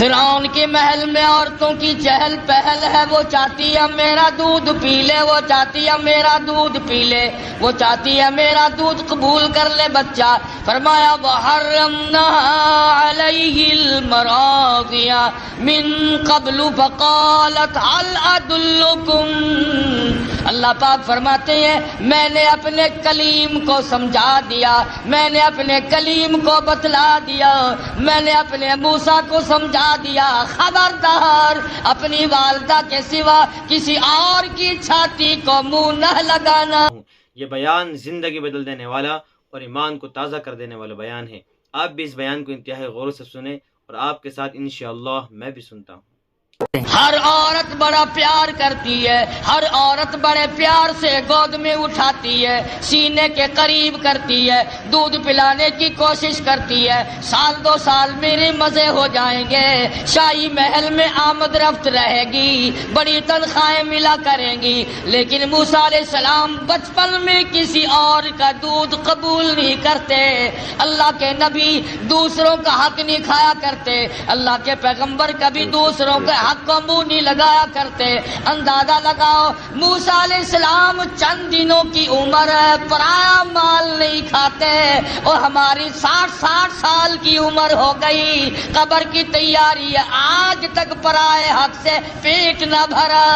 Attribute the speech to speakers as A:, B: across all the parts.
A: فرعون کے محل میں عورتوں کی چہل پہل ہے، وہ چاہتی ہے میرا دودھ پی لے، وہ چاہتی ہے میرا دودھ پی لے، وہ چاہتی ہے میرا دودھ قبول کر لے بچہ۔ فرمایا وحرمنا علیہ المراضع من قبل فقالت هل ادلکم، اللہ پاک فرماتے ہیں میں نے اپنے کلیم کو سمجھا دیا، میں نے اپنے کلیم کو بتلا دیا، میں نے اپنے موسیٰ کو سمجھا دیا، خبردار اپنی والدہ کے سوا کسی اور کی چھاتی کو منہ نہ لگانا۔
B: یہ بیان زندگی بدل دینے والا اور ایمان کو تازہ کر دینے والا بیان ہے۔ آپ بھی اس بیان کو انتہائی غور سے سنیں اور آپ کے ساتھ انشاءاللہ میں بھی سنتا ہوں۔
A: ہر عورت بڑا پیار کرتی ہے، ہر عورت بڑے پیار سے گود میں اٹھاتی ہے، سینے کے قریب کرتی ہے، دودھ پلانے کی کوشش کرتی ہے، سال دو سال میرے مزے ہو جائیں گے، شاہی محل میں آمد رفت رہے گی، بڑی تنخواہیں ملا کریں گی، لیکن موسیٰ علیہ السلام بچپن میں کسی اور کا دودھ قبول نہیں کرتے۔ اللہ کے نبی دوسروں کا حق نہیں کھایا کرتے، اللہ کے پیغمبر کبھی دوسروں کا حق کو منہ نہیں لگایا کرتے۔ اندازہ لگاؤ موسیٰ علیہ السلام چند دنوں کی عمر ہے، پرایا مال نہیں کھاتے، اور ہماری 60 سال کی عمر ہو گئی، قبر کی تیاری ہے، آج تک پرائے حق سے پیٹ نہ بھرا۔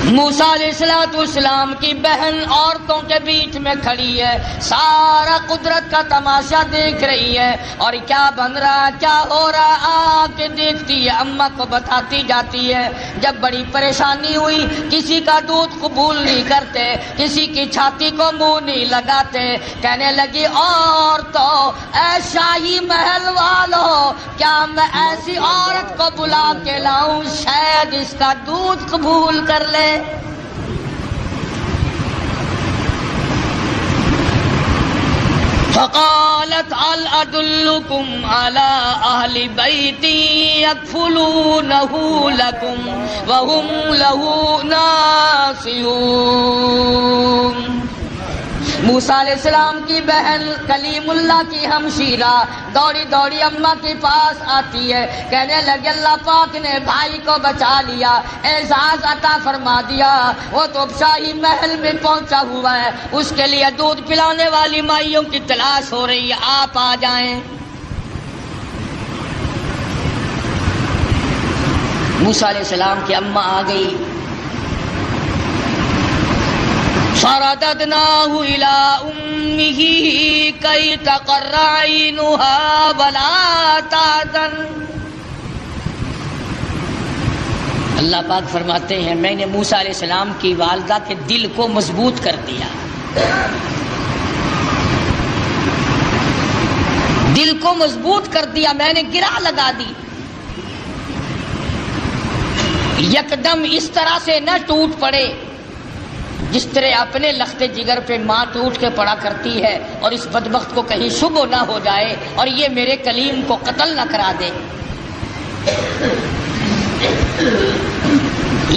A: موسیٰ علیہ السلام کی بہن عورتوں کے بیچ میں کھڑی ہے، سارا قدرت کا تماشا دیکھ رہی ہے، اور کیا بن رہا کیا ہو رہا آ کے دیکھتی ہے، اماں کو بتاتی جاتی ہے۔ جب بڑی پریشانی ہوئی، کسی کا دودھ قبول نہیں کرتے، کسی کی چھاتی کو منہ نہیں لگاتے، کہنے لگی عورتوں، اے شاہی محل والوں، کیا میں ایسی عورت کو بلا کے لاؤں شاید اس کا دودھ قبول کر لے۔ فقالت هل ادلکم علی اہل بیت یکفلونہ لکم وہم لہ ناصحون۔ موسیٰ علیہ السلام کی بہن کلیم اللہ کی ہمشیرہ دوڑی دوڑی اماں کے پاس آتی ہے، کہنے لگے اللہ پاک نے بھائی کو بچا لیا، اعزاز عطا فرما دیا، وہ تو شاہی محل میں پہنچا ہوا ہے، اس کے لیے دودھ پلانے والی مائیوں کی تلاش ہو رہی ہے، آپ آ جائیں۔ موسیٰ علیہ السلام کی اماں آ گئی، فرددناه إلى أمه كي تقر عينها ولا تحزن۔ اللہ پاک فرماتے ہیں میں نے موسیٰ علیہ السلام کی والدہ کے دل کو مضبوط کر دیا، دل کو مضبوط کر دیا، میں نے گرا لگا دی، یکدم اس طرح سے نہ ٹوٹ پڑے جس طرح اپنے لخت جگر پہ ماں ٹوٹ کے پڑا کرتی ہے، اور اس بدبخت کو کہیں شبہ نہ ہو جائے اور یہ میرے کلیم کو قتل نہ کرا دے۔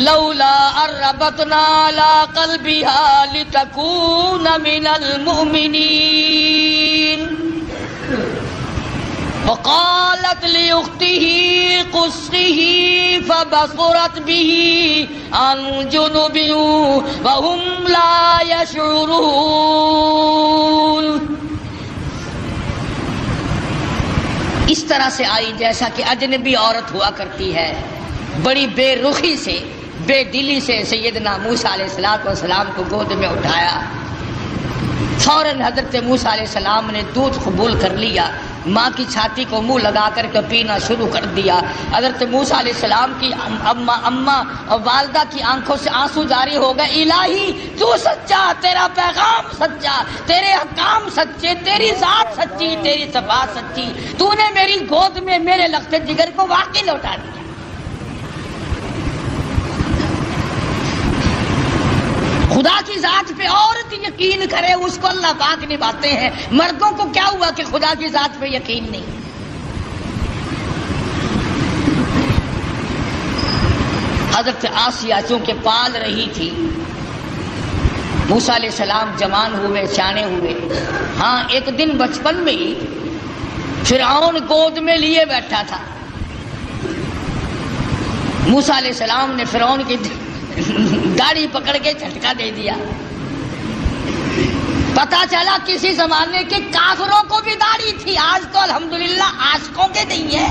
A: لولا اربتنا علی قلبها لتکون من المؤمنین وقالت لأخته قصه فبصرت به عن جنب وهم لا يشعرون۔ اس طرح سے آئی جیسا کہ اجنبی عورت ہوا کرتی ہے، بڑی بے رخی سے بے دلی سے سیدنا موسیٰ علیہ السلام کو گود میں اٹھایا، فوراً حضرت موسیٰ علیہ السلام نے دودھ قبول کر لیا، ماں کی چھاتی کو منہ لگا کر کے پینا شروع کر دیا۔ حضرت موسیٰ علیہ السلام کی اماں اور والدہ کی آنکھوں سے آنسو جاری ہو گئے، الہی تو سچا، تیرا پیغام سچا، تیرے احکام سچے، تیری ذات سچی، تیری صفات سچی، تو نے میری گود میں میرے لخت جگر کو واقعی لوٹا دیا۔ خدا کی ذات پہ عورت یقین کرے اس کو اللہ پاک نبھاتے ہیں، مردوں کو کیا ہوا کہ خدا کی ذات پہ یقین نہیں۔ حضرت آسیہ چونکہ پال رہی تھی، موسیٰ علیہ السلام جوان ہوئے، سیانے ہوئے. ہاں ایک دن بچپن میں ہی فرعون گود میں لیے بیٹھا تھا. موسیٰ علیہ السلام نے فرعون کی داڑھی پکڑ کے جھٹکا دے دیا. پتا چلا کسی زمانے کے کافروں کو بھی داڑھی تھی، آج تو الحمدللہ عاشقوں کے نہیں ہے.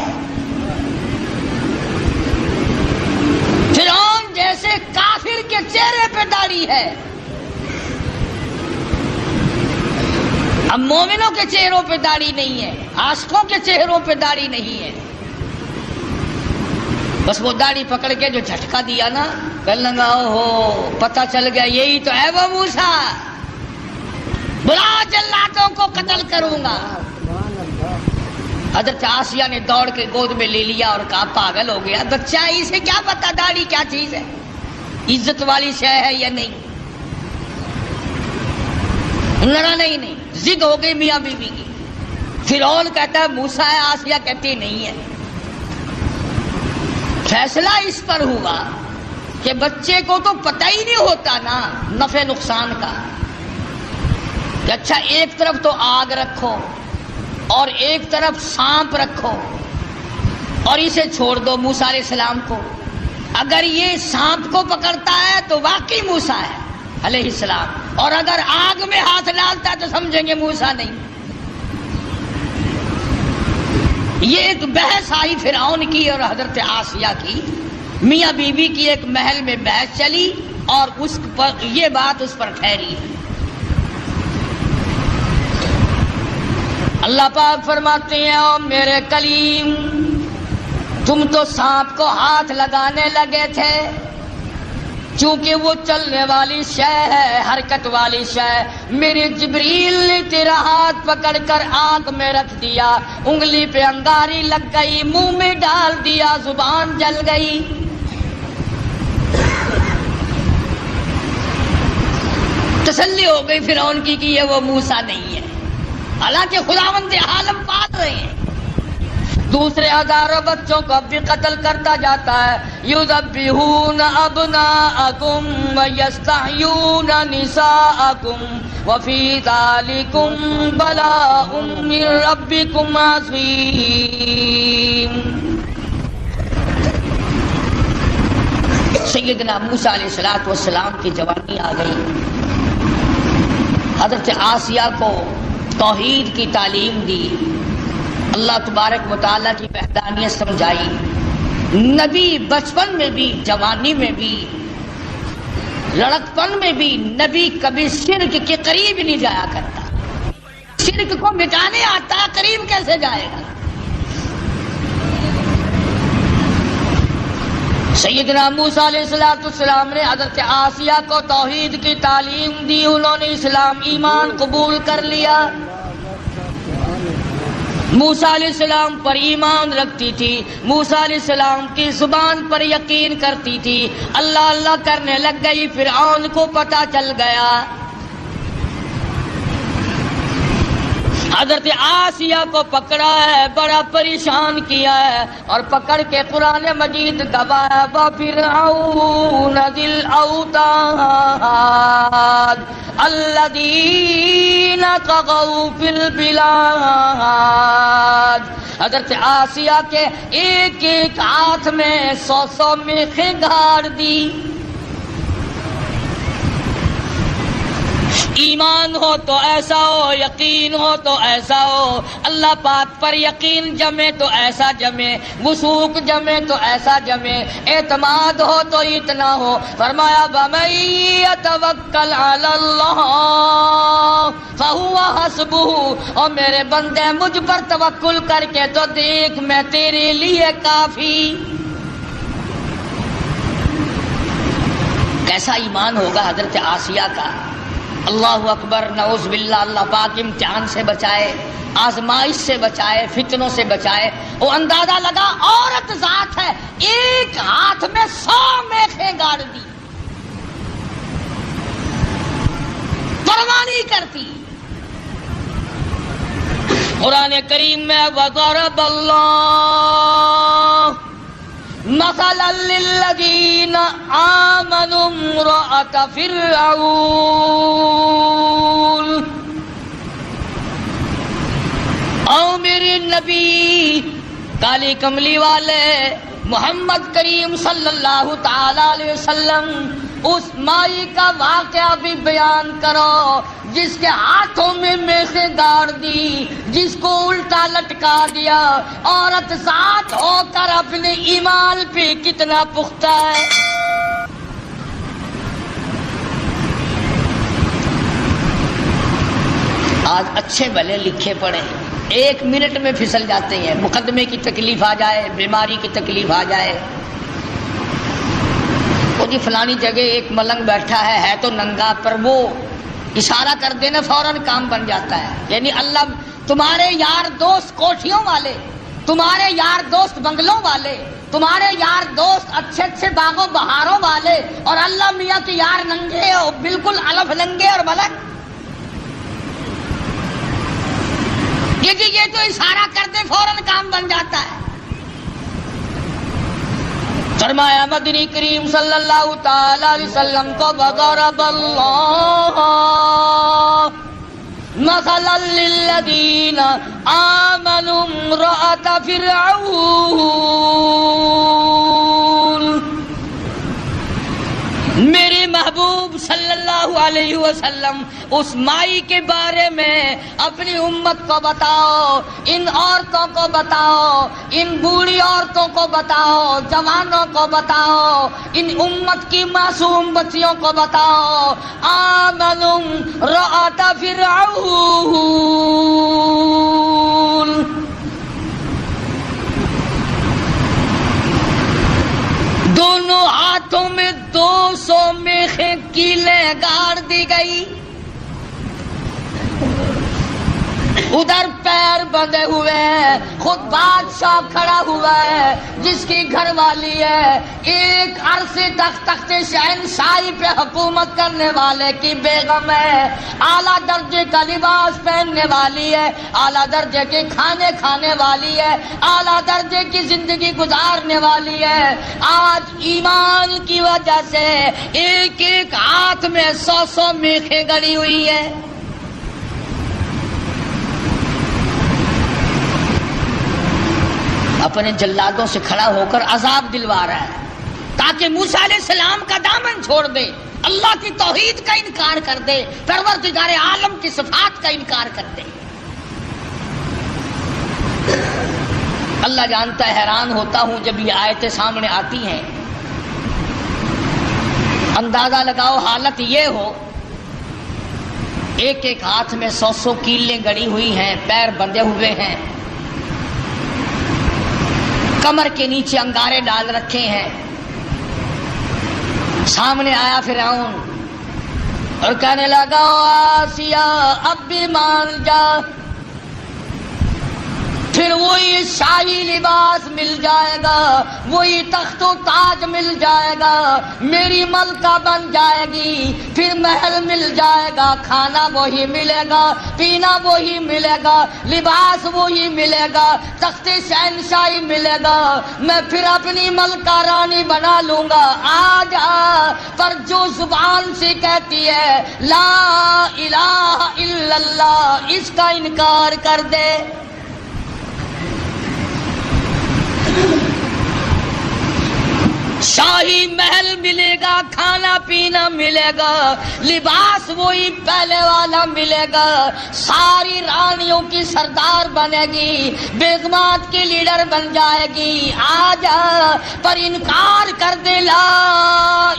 A: فرعون جیسے کافر کے چہرے پہ داڑھی ہے، اب مومنوں کے چہروں پہ داڑھی نہیں ہے، عاشقوں کے چہروں پہ داڑھی نہیں ہے. بس وہ داڑھی پکڑ کے جو جھٹکا دیا نا، کہنے لگا اوہو پتہ چل گیا یہی تو ہے وہ موسیٰ، بلا جلاتوں کو قتل کروں گا. حضرت آسیہ نے دوڑ کے گود میں لے لیا اور کہا پاگل ہو گیا بچہ، اسے کیا پتا داڑھی کیا چیز ہے، عزت والی شے ہے یا نہیں. لڑا نہیں، ضد ہو گئی میاں بیوی کی. فرعون کہتا ہے موسیٰ ہے، آسیہ کہتی نہیں ہے. فیصلہ اس پر ہوا کہ بچے کو تو پتہ ہی نہیں ہوتا نا نفع نقصان کا، کہ اچھا ایک طرف تو آگ رکھو اور ایک طرف سانپ رکھو اور اسے چھوڑ دو موسیٰ علیہ السلام کو. اگر یہ سانپ کو پکڑتا ہے تو واقعی موسیٰ ہے علیہ السلام، اور اگر آگ میں ہاتھ ڈالتا ہے تو سمجھیں گے موسیٰ نہیں. یہ ایک بحث آئی فرعون کی اور حضرت آسیہ کی، میاں بیوی کی ایک محل میں بحث چلی اور اس پر یہ بات اس پر ٹھہری. اللہ پاک فرماتے ہیں او میرے کلیم، تم تو سانپ کو ہاتھ لگانے لگے تھے، چونکہ وہ چلنے والی شے ہے، حرکت والی شے. میرے جبریل نے تیرا ہاتھ پکڑ کر آنکھ میں رکھ دیا، انگلی پہ انگاری لگ گئی، منہ میں ڈال دیا، زبان جل گئی. تسلی ہو گئی فرعون کی کہ یہ وہ موسیٰ نہیں ہے، حالانکہ خداوند عالم پال رہے ہیں. دوسرے ہزاروں بچوں کو اب بھی قتل کرتا جاتا ہے. یذبحون ابناءکم ویستحیون نساءکم وفی ذالکم بلاء من ربکم عظیم. سیدنا موسیٰ علیہ السلام کی جوانی آ گئی. حضرت آسیہ کو توحید کی تعلیم دی، اللہ تبارک و تعالیٰ کی وحدانیت سمجھائی. نبی بچپن میں بھی، جوانی میں بھی، لڑکپن میں بھی نبی کبھی شرک کے قریب نہیں جایا کرتا. شرک کو مٹانے آتا ہے، قریب کیسے جائے گا. سیدنا موسیٰ علیہ السلام نے حضرت آسیہ کو توحید کی تعلیم دی، انہوں نے اسلام ایمان قبول کر لیا. موسیٰ علیہ السلام پر ایمان رکھتی تھی، موسیٰ علیہ السلام کی زبان پر یقین کرتی تھی. اللہ اللہ کرنے لگ گئی، فرعون کو پتہ چل گیا. حضرت آسیہ کو پکڑا ہے، بڑا پریشان کیا ہے اور پکڑ کے قرآن مجید دبایا. وَفِرْعَوْنَ ذِي الْأَوْتَادِ الَّذِينَ طَغَوْا فِي الْبِلَادِ. حضرت آسیہ کے ایک ایک ہاتھ میں 100 میخیں گاڑ دی. ایمان ہو تو ایسا ہو، یقین ہو تو ایسا ہو، اللہ پاک پر یقین جمے تو ایسا جمے، وثوق جمے تو ایسا جمے، اعتماد ہو تو اتنا ہو. فرمایا وَمَن يَتَوَكَّلْ عَلَى اللَّهِ فَهُوَ حَسْبُهُ. اور میرے بندے مجھ پر توکل کر کے تو دیکھ میں تیرے لیے کافی. کیسا ایمان ہوگا حضرت آسیہ کا. اللہ اکبر، نعوذ باللہ. اللہ پاک امتحان سے بچائے، آزمائش سے بچائے، فتنوں سے بچائے. وہ اندازہ لگا عورت ذات ہے، ایک ہاتھ میں 100 میخیں گاڑ دی، پرواہ نہیں کرتی. قرآن کریم میں وَضَرَبَ اللَّهُ مثلا للذین آمنوا امرأۃ فرعون، او میرے نبی کالی کملی والے محمد کریم صلی اللہ تعالی علیہ وسلم اس مائی کا واقعہ بھی بیان کرو جس کے ہاتھوں میں میخیں گاڑ دی، جس کو الٹا لٹکا دیا، عورت ساتھ ہو کر اپنے ایمان پہ کتنا پختہ ہے۔ آج اچھے بھلے لکھے پڑھے 1 منٹ میں پھسل جاتے ہیں، مقدمے کی تکلیف آ جائے، بیماری کی تکلیف آ جائے، وہ جی فلانی جگہ ایک ملنگ بیٹھا ہے تو ننگا، پر وہ اشارہ کر دینا فوراً کام بن جاتا ہے۔ یعنی اللہ تمہارے یار دوست کوٹھیوں والے، تمہارے یار دوست بنگلوں والے، تمہارے یار دوست اچھے اچھے باغوں بہاروں والے، اور اللہ میاں کے یار ننگے ہو، بالکل الف ننگے اور ملنگ۔ یہ تو اشارہ کر دے فوراً کام بن جاتا ہے۔ فرمایا مدنی کریم صلی اللہ تعالی علیہ وسلم کو وضرب اللہ مثلا للذین آمنوا امرأۃ فرعون، میرے محبوب صلی اللہ علیہ وسلم اس مائی کے بارے میں اپنی امت کو بتاؤ، ان عورتوں کو بتاؤ، ان بوڑھی عورتوں کو بتاؤ، جوانوں کو بتاؤ، ان امت کی معصوم بچیوں کو بتاؤ، آمنوا امرأۃ فرعون، دونوں ہاتھوں میں 200 میخیں کیلیں گاڑ دی گئی، ادھر پیر بندھے ہوئے ہیں، خود بادشاہ کھڑا ہوا ہے جس کی گھر والی ہے ایک عرصے تک تخت شہنشاہی پہ حکومت کرنے والے کی بیگم ہے، اعلیٰ درجے کا لباس پہننے والی ہے، اعلیٰ درجے کے کھانے کھانے والی ہے، اعلیٰ درجے کی زندگی گزارنے والی ہے۔ آج ایمان کی وجہ سے ایک ایک ہاتھ میں 100 میخیں گڑی ہوئی ہے۔ اپنے جلادوں سے کھڑا ہو کر عذاب دلوا رہا ہے تاکہ موسیٰ علیہ السلام کا دامن چھوڑ دے، اللہ کی توحید کا انکار کر دے، پروردگار عالم کی صفات کا انکار کر دے۔ اللہ جانتا ہے حیران ہوتا ہوں جب یہ آیتیں سامنے آتی ہیں، اندازہ لگاؤ حالت یہ ہو ایک ایک ہاتھ میں 100 کیلیں گڑی ہوئی ہیں، پیر بندھے ہوئے ہیں، کمر کے نیچے انگارے ڈال رکھے ہیں، سامنے آیا فرعون اور کہنے لگا آسیہ اب بھی مان جا، پھر وہی شاہی لباس مل جائے گا، وہی تخت و تاج مل جائے گا، میری ملکہ بن جائے گی، پھر محل مل جائے گا، کھانا وہی ملے گا، پینا وہی ملے گا، لباس وہی ملے گا، تخت شہنشاہی ملے گا، میں پھر اپنی ملکہ رانی بنا لوں گا۔ آج پر جو زبان سے کہتی ہے لا الہ الا اللہ، اس کا انکار کر دے، شاہی محل ملے گا، کھانا پینا ملے گا، لباس وہی پہلے والا ملے گا، ساری رانیوں کی سردار بنے گی، بیگمات کی لیڈر بن جائے گی، آج پر انکار کر دے لا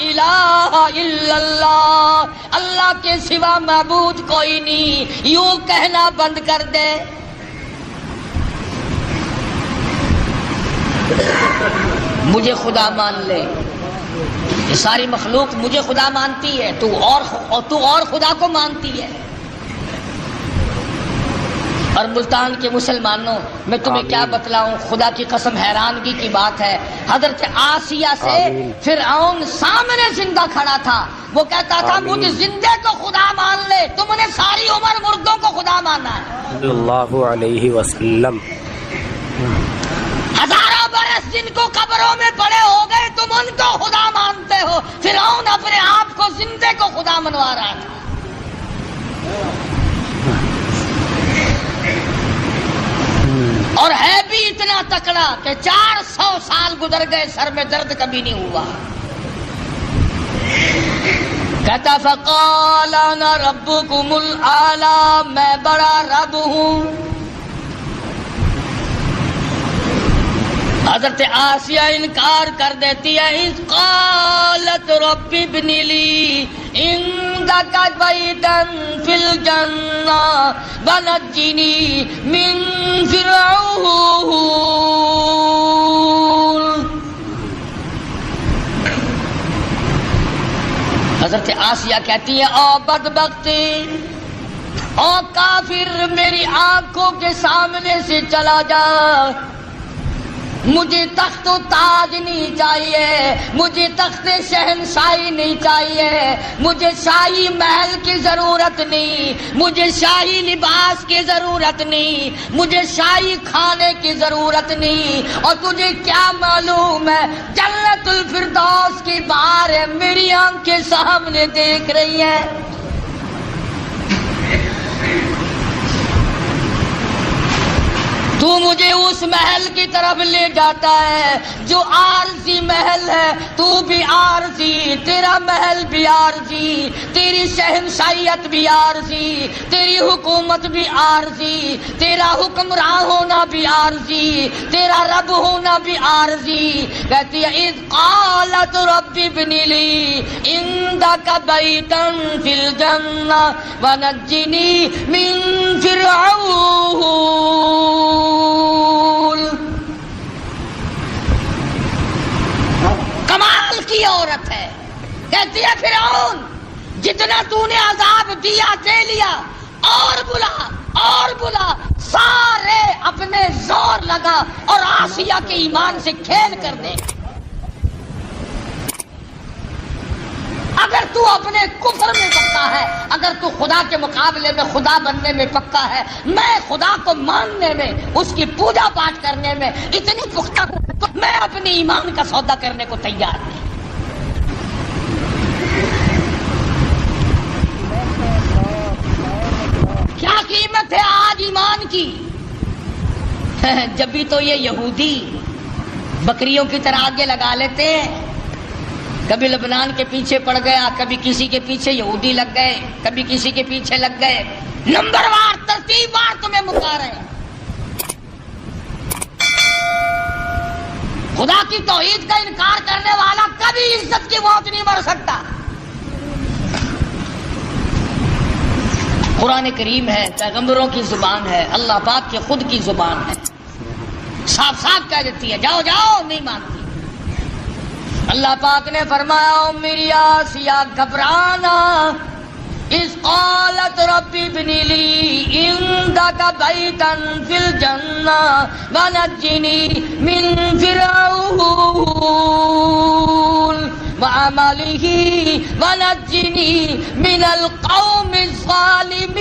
A: الہ الا اللہ، اللہ کے سوا معبود کوئی نہیں، یوں کہنا بند کر دے۔ مجھے خدا مان لے، یہ ساری مخلوق مجھے خدا مانتی ہے، تو اور خدا کو مانتی ہے۔ اور ملتان کے مسلمانوں میں تمہیں کیا بتلاؤں، خدا کی قسم حیرانگی کی بات ہے، حضرت آسیہ سے فرعون سامنے زندہ کھڑا تھا، وہ کہتا تھا مجھے زندے کو خدا مان لے، تم نے ساری عمر مردوں کو خدا مانا ہے۔
C: صلی اللہ علیہ وسلم
A: ہزاروں برس جن کو قبروں میں پڑے ہو گئے تم ان کو خدا مانتے ہو. فرعون اپنے آپ کو زندے کو خدا منوا رہا تھا. اور ہے بھی اتنا تکڑا کہ 400 سال گزر گئے سر میں درد کبھی نہیں ہوا. کہتا فقال انا ربکم الاعلی، میں بڑا رب ہوں. حضرت آسیہ انکار کر دیتی ہے. اذ قالت رب ابن لی عندک بیتا فی الجنہ ونجنی من فرعون. حضرت آسیہ کہتی ہے او بدبختی، او کافر، میری آنکھوں کے سامنے سے چلا جا. مجھے تخت و تاج نہیں چاہیے، مجھے تخت شہنشاہی نہیں چاہیے، مجھے شاہی محل کی ضرورت نہیں، مجھے شاہی لباس کی ضرورت نہیں، مجھے شاہی کھانے کی ضرورت نہیں. اور تجھے کیا معلوم ہے جنت الفردوس کی بہاریں میری آنکھ کے سامنے دیکھ رہی ہیں. تو مجھے اس محل کی طرف لے جاتا ہے جو عارضی محل ہے. تو بھی عارضی، تیرا محل بھی عارضی، تیری شہنشاہیت بھی عارضی، تیری حکومت بھی عارضی، تیرا حکمراں ہونا بھی عارضی، تیرا رب ہونا بھی عارضی. کہتی ہے اذ قالت رب ابن لی عندک بیتا فی الجنہ ونجنی من فرعون. کمال کی عورت ہے. کہتی ہے فرعون جتنا تو نے عذاب دیا دے لیا، اور بلا اور بلا. سارے اپنے زور لگا اور آسیہ کے ایمان سے کھیل کر دے. اگر تو اپنے کفر میں پکا ہے، اگر تو خدا کے مقابلے میں خدا بننے میں پکا ہے، میں خدا کو ماننے میں، اس کی پوجا پاٹ کرنے میں اتنی پختہ ہوں تو میں اپنے ایمان کا سودا کرنے کو تیار نہیں. کیا قیمت ہے آج ایمان کی؟ جب بھی تو یہ یہودی بکریوں کی طرح آگے لگا لیتے ہیں. کبھی لبنان کے پیچھے پڑ گیا، کبھی کسی کے پیچھے یہودی لگ گئے، کبھی کسی کے پیچھے لگ گئے. نمبر وار ترتیب وار تمہیں مکا رہے ہیں. خدا کی توحید کا انکار کرنے والا کبھی عزت کی موت نہیں مر سکتا. قرآن کریم ہے، پیغمبروں کی زبان ہے، اللہ پاک کی خود کی زبان ہے. صاف صاف کہہ دیتی ہے جاؤ جاؤ، نہیں مانتی. اللہ پاک نے فرمایا میری آسیہ گھبرانا. اذ قالت رب ابن لی عندک بیتا فی الجنہ ونجنی من فرعون وعملہ ونجنی من القوم الظالمین.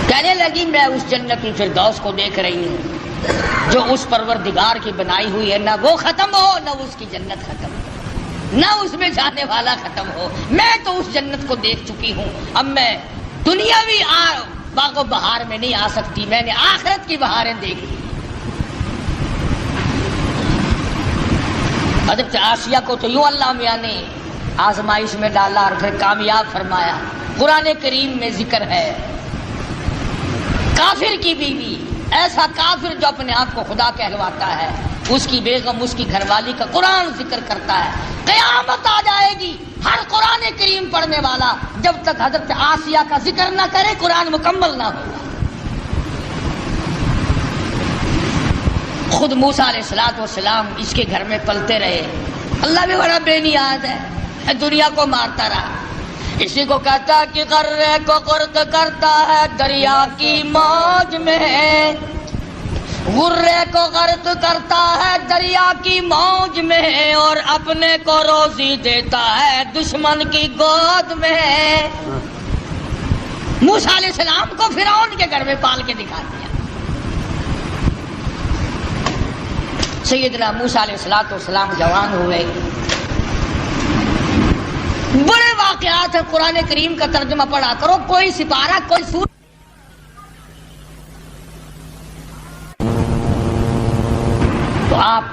A: کہنے لگی میں اس جنت الفردوس کو دیکھ رہی ہوں جو اس پروردگار کی بنائی ہوئی ہے، نہ وہ ختم ہو نہ اس کی جنت ختم ہو، نہ اس میں جانے والا ختم ہو. میں تو اس جنت کو دیکھ چکی ہوں، اب میں دنیاوی باغ و بہار میں نہیں آ سکتی، میں نے آخرت کی بہاریں دیکھی. حضرت آسیہ کو تو یوں اللہ میاں نے آزمائش میں ڈالا اور پھر کامیاب فرمایا. قرآن کریم میں ذکر ہے کافر کی بیوی، ایسا کافر جو اپنے آپ کو خدا کہلواتا ہے، اس کی بیگم، اس کی گھر والی کا قرآن ذکر کرتا ہے. قیامت آ جائے گی، ہر قرآن کریم پڑھنے والا جب تک حضرت آسیہ کا ذکر نہ کرے قرآن مکمل نہ ہوگا. خود موسیٰ علیہ السلام اس کے گھر میں پلتے رہے. اللہ بھی بڑا بے نیاز ہے، دنیا کو مارتا رہا. اسی کو کہتا ہے کہ غرے کو غرق کرتا ہے دریا کی موج میں، غرے کو غرق کرتا ہے دریا کی موج میں، اور اپنے کو روزی دیتا ہے دشمن کی گود میں. موسیٰ علیہ السلام کو فرعون کے گھر میں پال کے دکھا دیا. سیدنا موسیٰ علیہ السلام جوان ہوئے. بڑے واقعات ہیں، قرآن کریم کا ترجمہ پڑھا کرو، کوئی سپارہ کوئی سورہ. تو آپ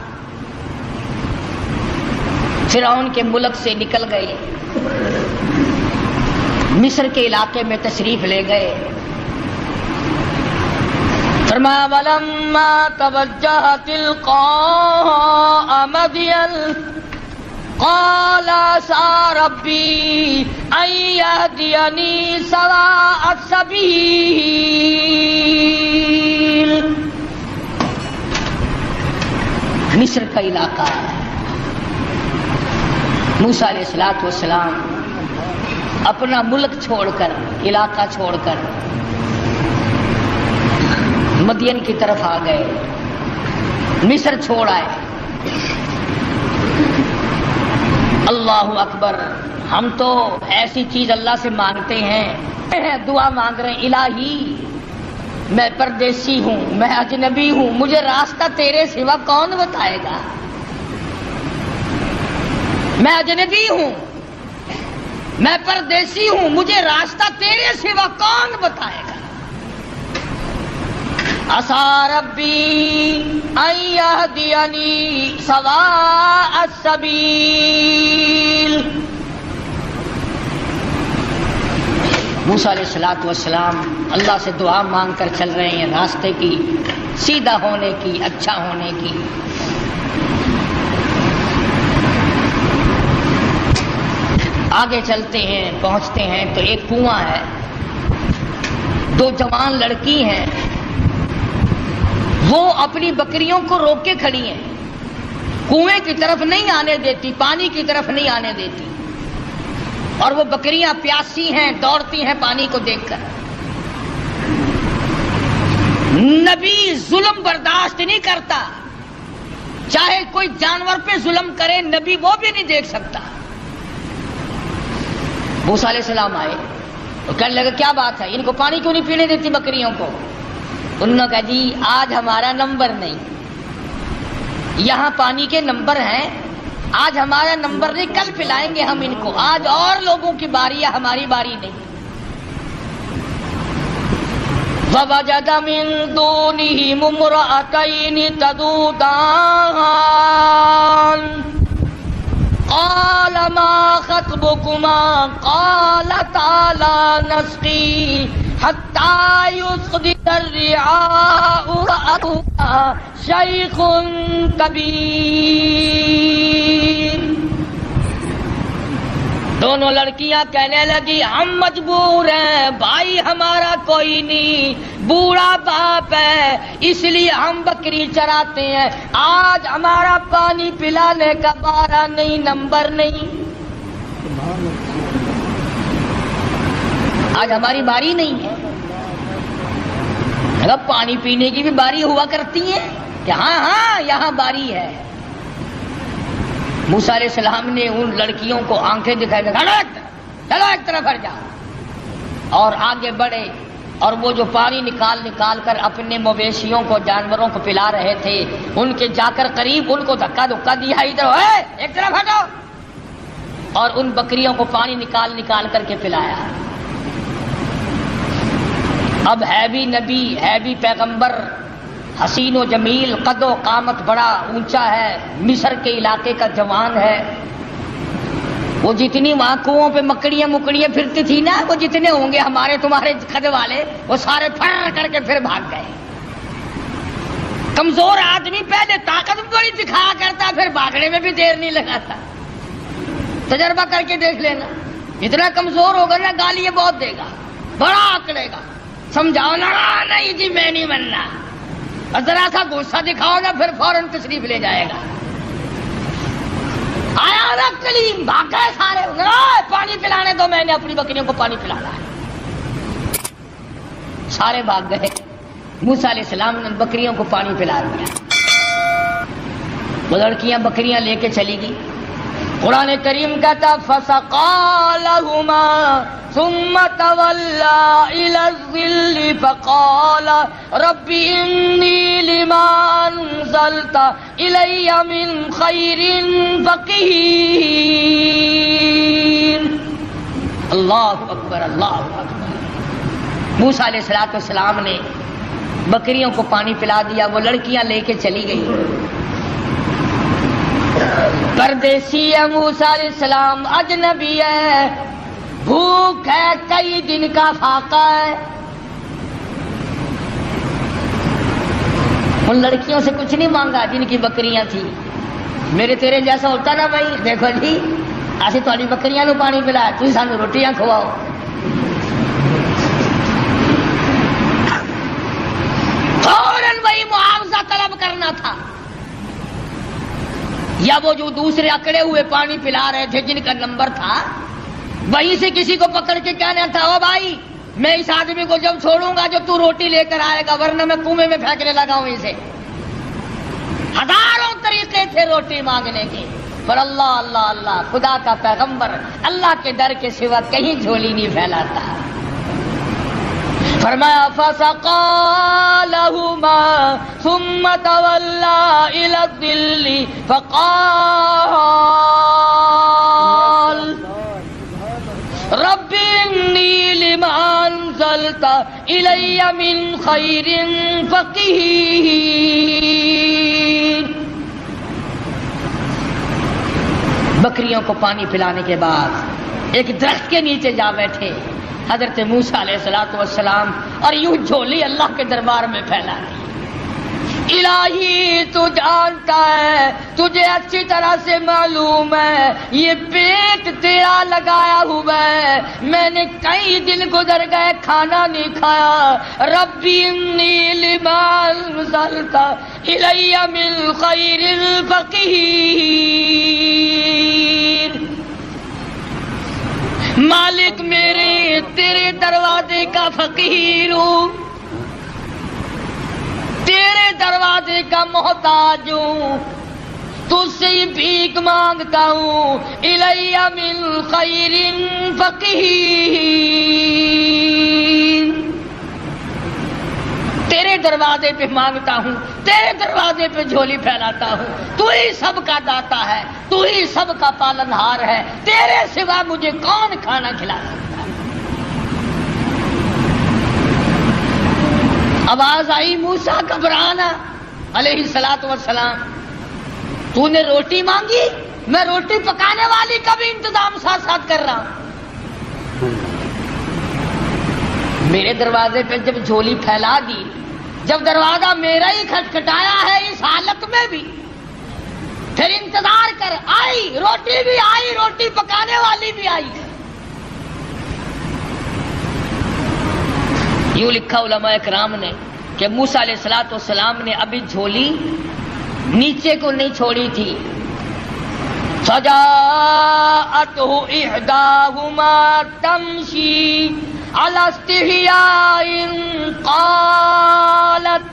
A: فرعون کے ملک سے نکل گئے، مصر کے علاقے میں تشریف لے گئے. فرمایا وَلَمَّا تَوَجَّهَ تِلْقَاءَ مَدْيَنَ قَالَ عَسَىٰ رَبِّي أَن يَهْدِيَنِي سَوَاءَ السَّبِيلِ. مصر کا علاقہ ہے. موسیٰ علیہ السلام اپنا ملک چھوڑ کر، علاقہ چھوڑ کر مدین کی طرف آ گئے، مصر چھوڑ آئے. اللہ اکبر. ہم تو ایسی چیز اللہ سے مانگتے ہیں، دعا مانگ رہے ہیں، الہی میں پردیسی ہوں، میں اجنبی ہوں، مجھے راستہ تیرے سوا کون بتائے گا؟ میں اجنبی ہوں، میں پردیسی ہوں، مجھے راستہ تیرے سوا کون بتائے گا؟ عَسَىٰ رَبِّي أَن يَهْدِيَنِي سَوَاءَ السَّبِيلِ. موسیٰ علیہ السلام اللہ سے دعا مانگ کر چل رہے ہیں، راستے کی، سیدھا ہونے کی، اچھا ہونے کی. آگے چلتے ہیں، پہنچتے ہیں تو ایک کنواں ہے، دو جوان لڑکی ہیں، وہ اپنی بکریوں کو روک کے کھڑی ہیں، کنویں کی طرف نہیں آنے دیتی، پانی کی طرف نہیں آنے دیتی، اور وہ بکریاں پیاسی ہیں، دوڑتی ہیں پانی کو دیکھ کر. نبی ظلم برداشت نہیں کرتا، چاہے کوئی جانور پہ ظلم کرے نبی وہ بھی نہیں دیکھ سکتا. موسیٰ علیہ السلام آئے تو کہنے لگے کیا بات ہے، ان کو پانی کیوں نہیں پینے دیتی بکریوں کو؟ انہوں نے کہا جی آج ہمارا نمبر نہیں، یہاں پانی کے نمبر ہیں، آج ہمارا نمبر نہیں، کل پلائیں گے ہم ان کو، آج اور لوگوں کی باری ہے، ہماری باری نہیں. وَوَجَدَ مِن دُونِهِمُ امْرَأَتَيْنِ تَذُودَانِ قَالَ مَا خَطْبُكُمَا قَالَتَا لَا نَسْقِي حَتَّى يُصْدِرَ الرِّعَاءُ وَأَبُونَا شَيْخٌ كَبِيرٌ. دونوں لڑکیاں کہنے لگی ہم مجبور ہیں، بھائی ہمارا کوئی نہیں، بوڑھا باپ ہے، اس لیے ہم بکری چراتے ہیں، آج ہمارا پانی پلانے کا بارہ نہیں، نمبر نہیں، آج ہماری باری نہیں ہے. اگر پانی پینے کی بھی باری ہوا کرتی ہے کہ ہاں یہاں باری ہے. موسیٰ علیہ السلام نے ان لڑکیوں کو آنکھیں دکھائی، چلو ایک طرف ہٹ جاؤ، اور آگے بڑھے، اور وہ جو پانی نکال کر اپنے مویشیوں کو، جانوروں کو پلا رہے تھے، ان کے جا کر قریب ان کو دھکا دیا، ادھر ایک طرف ہٹو، اور ان بکریوں کو پانی نکال کر کے پلایا. اب ہے بھی نبی، ہے بھی پیغمبر، حسین و جمیل، قد و قامت بڑا اونچا ہے، مصر کے علاقے کا جوان ہے. وہ جتنی وہاں کنووں پہ مکڑیاں پھرتی تھی نا، وہ جتنے ہوں گے ہمارے تمہارے قد والے، وہ سارے پھر کر کے پھر بھاگ گئے. کمزور آدمی پہلے طاقت بڑی دکھایا کرتا، پھر بھاگنے میں بھی دیر نہیں لگاتا. تجربہ کر کے دیکھ لینا، جتنا کمزور ہوگا نا گالی بہت دے گا، بڑا آکڑے گا. سمجھاؤ نا، نہیں جی میں نہیں بننا، اور ذرا سا غصہ دکھاؤ نا پھر فوراً تشریف لے جائے گا. آیا نا کلیم، بھاگ گئے سارے، پانی پلانے دو، میں نے اپنی بکریوں کو پانی پلانا ہے. سارے بھاگ گئے. موسیٰ علیہ السلام نے بکریوں کو پانی پلا دیا. وہ لڑکیاں بکریاں لے کے چلی گئی. قرآن کریم کہتا فسقا لہما ثم تولا الى الظل فقال رب انی لما انزلت الی من خیر فقیر۔ اللہ اکبر اللہ اکبر۔ موسیٰ علیہ السلام نے بکریوں کو پانی پلا دیا، وہ لڑکیاں لے کے چلی گئی۔ پردیسی ہے موسیٰ علیہ السلام، اجنبی ہے، بھوک ہے، کئی دن کا فاقہ ہے۔ ان لڑکیوں سے کچھ نہیں مانگا جن کی بکریاں تھیں۔ میرے تیرے جیسا ہوتا نا بھائی، دیکھو جی اسی تھوڑی بکریاں نو پانی پلایا، تسی سانو روٹیاں کھواؤ۔ فوراً وہی معاوضہ طلب کرنا تھا، یا وہ جو دوسرے اکڑے ہوئے پانی پلا رہے تھے جن کا نمبر تھا، وہیں سے کسی کو پکڑ کے کہنا تھا او بھائی میں اس آدمی کو جب چھوڑوں گا جو تو روٹی لے کر آئے گا، ورنہ میں کنویں میں پھینکنے لگا ہوں اسے۔ ہزاروں طریقے تھے روٹی مانگنے کے، پر اللہ اللہ اللہ، خدا کا پیغمبر اللہ کے در کے سوا کہیں جھولی نہیں پھیلاتا۔ فرمایا فسقا لہما ثم تولا الى الظل فقال رب انی لما انزلت الی من خیر فقیر۔ بکریوں کو پانی پلانے کے بعد ایک درخت کے نیچے جا بیٹھے حضرت موسیٰ علیہ السلام، اور یوں جھولی اللہ کے دربار میں پھیلا دی۔ الہی تو جانتا ہے، تجھے اچھی طرح سے معلوم ہے یہ پیٹ تیرا لگایا ہوا ہے، میں نے کئی دن گزر گئے کھانا نہیں کھایا۔ ربی انی لما انزلت الی من خیر فقیر۔ مالک میرے تیرے دروازے کا فقیر ہوں، تیرے دروازے کا محتاج ہوں، تجھ سے ہی بھیک مانگتا ہوں۔ الی من خیر فقیر، تیرے دروازے پہ مانگتا ہوں، تیرے دروازے پہ جھولی پھیلاتا ہوں۔ تو ہی سب کا داتا ہے، تو ہی سب کا پالنہار ہے، تیرے سوا مجھے کون کھانا کھلا سکتا ہے؟ آواز آئی موسیٰ گھبرانا علیہ السلام، تو نے روٹی مانگی، میں روٹی پکانے والی کا بھی انتظام ساتھ ساتھ کر رہا ہوں۔ میرے دروازے پہ جب جھولی پھیلا دی، جب دروازہ میرا ہی کھٹکھٹایا ہے اس حالت میں بھی، پھر انتظار کر، آئی روٹی بھی آئی، روٹی پکانے والی بھی آئی۔ یوں لکھا علماء اکرام نے کہ موسیٰ علیہ السلام نے ابھی جھولی نیچے کو نہیں چھوڑی تھی۔ فجاءته احداهما تمشي على استحياء قالت،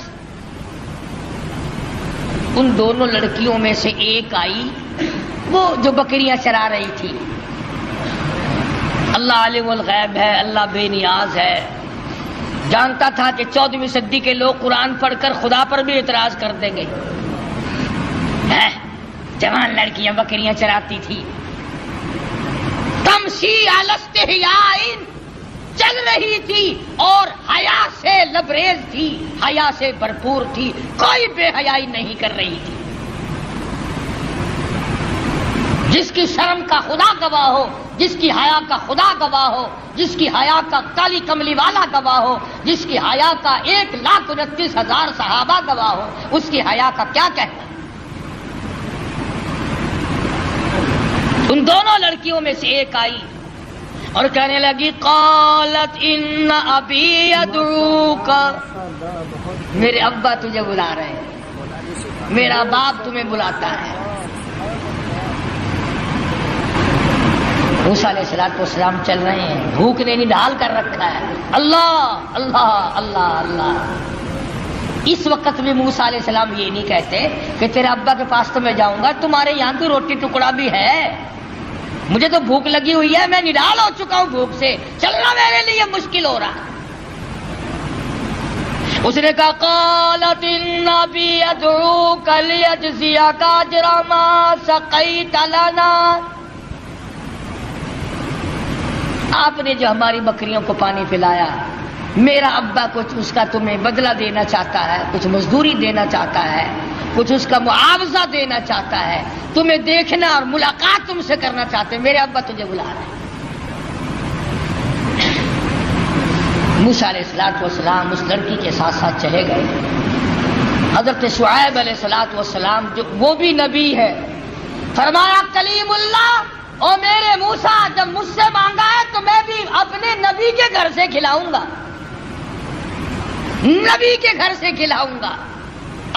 A: ان دونوں لڑکیوں میں سے ایک آئی، وہ جو بکریاں چرا رہی تھی۔ اللہ عالم الغیب ہے، اللہ بے نیاز ہے، جانتا تھا کہ 14ویں صدی کے لوگ قرآن پڑھ کر خدا پر بھی اعتراض کر دیں گے۔ جوان لڑکیاں بکریاں چراتی تھی، تمشی علی استحیاء، چل رہی تھی اور حیا سے لبریز تھی، حیا سے بھرپور تھی، کوئی بے حیائی نہیں کر رہی تھی۔ جس کی شرم کا خدا گواہ ہو، جس کی حیا کا خدا گواہ ہو، جس کی حیا کا کالی کملی والا گواہ ہو، جس کی حیا کا 1,29,000 صحابہ گواہ ہو، اس کی حیا کا کیا کہنا؟ ان دونوں لڑکیوں میں سے ایک آئی اور کہنے لگی قالت ان ابی یدعوک، میرے ابا تجھے بلا رہے ہیں، میرا باپ تمہیں بلاتا ہے۔ موسیٰ علیہ السلام چل رہے ہیں، بھوک نے نڈال کر رکھا ہے، اللہ اللہ اللہ اللہ۔ اس وقت بھی موسیٰ علیہ السلام یہ نہیں کہتے کہ تیرے ابا کے پاس تو میں جاؤں گا، تمہارے یہاں تو روٹی ٹکڑا بھی ہے، مجھے تو بھوک لگی ہوئی ہے، میں نڈال ہو چکا ہوں بھوک سے، چلنا میرے لیے مشکل ہو رہا۔ اس نے کہا قالت النبی ادعوک لیجزیک اجر ما سقیت لنا، آپ نے جو ہماری بکریوں کو پانی پلایا، میرا ابا کچھ اس کا تمہیں بدلہ دینا چاہتا ہے، کچھ مزدوری دینا چاہتا ہے، کچھ اس کا معاوضہ دینا چاہتا ہے، تمہیں دیکھنا اور ملاقات تم سے کرنا چاہتے ہیں، میرے ابا تجھے بلا رہے ہیں۔ موسیٰ علیہ السلام اس لڑکی کے ساتھ ساتھ چلے گئے۔ حضرت شعیب علیہ السلام جو وہ بھی نبی ہے، فرمایا کلیم اللہ، او میرے موسیٰ جب مجھ سے مانگا ہے تو میں بھی اپنے نبی کے گھر سے کھلاؤں گا، نبی کے گھر سے کھلاؤں گا،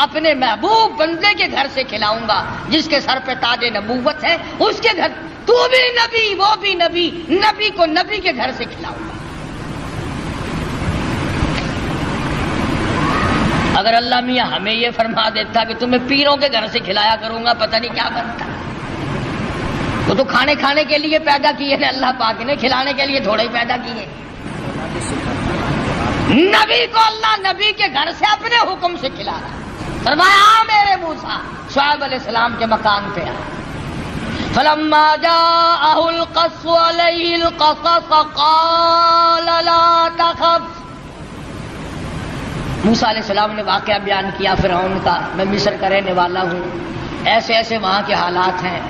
A: اپنے محبوب بندے کے گھر سے کھلاؤں گا، جس کے سر پہ تاج نبوت ہے، اس کے گھر۔ تو بھی نبی، وہ بھی نبی، نبی کو نبی کے گھر سے کھلاؤں گا۔ اگر اللہ میاں ہمیں یہ فرما دیتا کہ تمہیں پیروں کے گھر سے کھلایا کروں گا، پتہ نہیں کیا بنتا۔ وہ تو کھانے کے لیے پیدا کیے ہیں اللہ پاک نے، کھلانے کے لیے تھوڑے ہی پیدا کیے۔ نبی کو اللہ نبی کے گھر سے اپنے حکم سے کھلا رہا۔ فرمایا میرے موسیٰ، شعیب علیہ السلام کے مکان پہ آ۔ فلما جاءه القص عليه القصص قال لا تخف، موسیٰ علیہ السلام نے واقعہ بیان کیا فرعون کا، میں مصر کا رہنے والا ہوں، ایسے ایسے وہاں کے حالات ہیں۔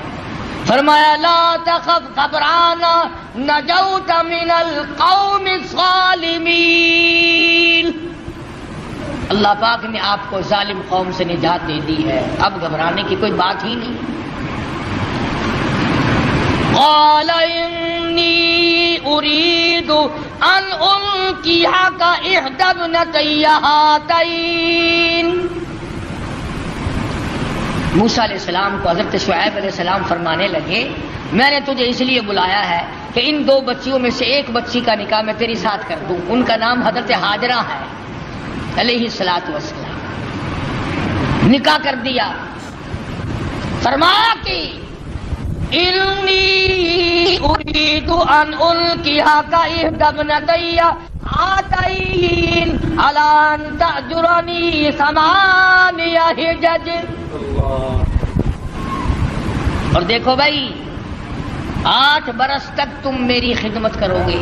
A: فرمایا لا تخف، گھبرانا، نجوت من القوم الظالمین، اللہ پاک نے آپ کو ظالم قوم سے نجات دے دی ہے، اب گھبرانے کی کوئی بات ہی نہیں۔ قال انی اريد ان القيك احدى ابنتي هاتين، موسیٰ علیہ السلام کو حضرت شعیب علیہ السلام فرمانے لگے میں نے تجھے اس لیے بلایا ہے کہ ان دو بچیوں میں سے ایک بچی کا نکاح میں تیری ساتھ کر دوں، ان کا نام حضرت ہاجرہ ہے علیہ السلام۔ نکاح کر دیا، فرمایا کہ انی اريد ان القيك احدى ابنتي هاتين على ان تأجرني 8 حجج، اور دیکھو بھائی 8 برس تک تم میری خدمت کرو گے،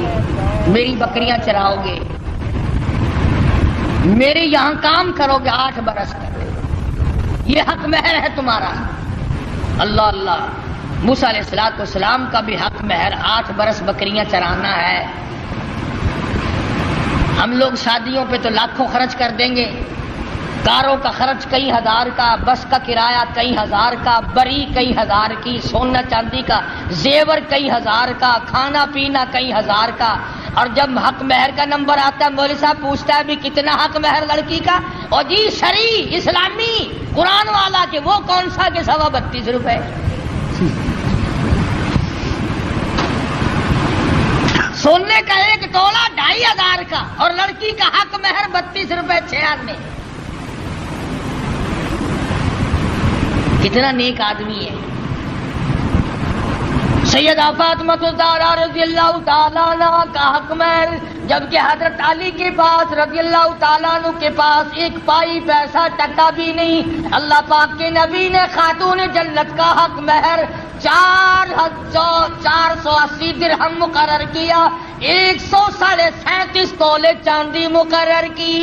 A: میری بکریاں چراؤ گے، میرے یہاں کام کرو گے 8 برس تک، یہ حق مہر ہے تمہارا۔ اللہ اللہ، موسیٰ علیہ السلام کا بھی حق مہر 8 برس بکریاں چرانا ہے۔ ہم لوگ شادیوں پہ تو لاکھوں خرچ کر دیں گے، کاروں کا خرچ کئی ہزار کا، بس کا کرایہ کئی ہزار کا، بری کئی ہزار کی، سونا چاندی کا زیور کئی ہزار کا، کھانا پینا کئی ہزار کا، اور جب حق مہر کا نمبر آتا ہے مولوی صاحب پوچھتا ہے بھی کتنا حق مہر لڑکی کا، اور جی شرعی اسلامی قرآن والا کہ وہ کون سا کہ 32.5 روپے۔ سونے کا 1 تولہ 2500 کا، اور لڑکی کا حق مہر 32 روپے 6 آنے۔ کتنا نیک آدمی ہے۔ سیدہ فاطمہ الزہرا رضی اللہ تعالیٰ عنہ کا حق مہر، جبکہ حضرت علی کے پاس رضی اللہ تعالیٰ عنہ کے پاس 1 پائی پیسہ ٹکا بھی نہیں، اللہ پاک کے نبی نے خاتون جنت کا حق مہر 480 درہم مقرر کیا، 137.5 تولے چاندی مقرر کی۔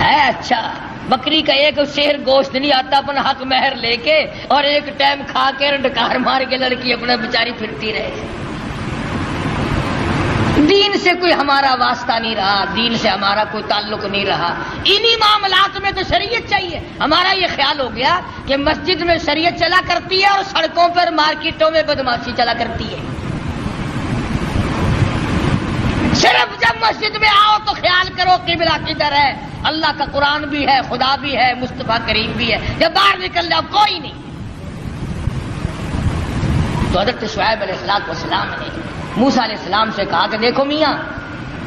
A: ہے اچھا، بکری کا 1 شیر گوشت نہیں آتا اپنا حق مہر لے کے، اور 1 ٹائم کھا کے ڈکار مار کے لڑکی اپنا بیچاری پھرتی رہے۔ دین سے کوئی ہمارا واسطہ نہیں رہا، دین سے ہمارا کوئی تعلق نہیں رہا، انہی معاملات میں تو شریعت چاہیے۔ ہمارا یہ خیال ہو گیا کہ مسجد میں شریعت چلا کرتی ہے اور سڑکوں پر مارکیٹوں میں بدماشی چلا کرتی ہے۔ صرف جب مسجد میں آؤ تو خیال کرو قبلہ کدھر ہے، اللہ کا قرآن بھی ہے، خدا بھی ہے، مصطفیٰ کریم بھی ہے، جب باہر نکل جاؤ کوئی نہیں۔ تو حضرت شعیب علیہ السلام نے موسیٰ علیہ السلام سے کہا کہ دیکھو میاں،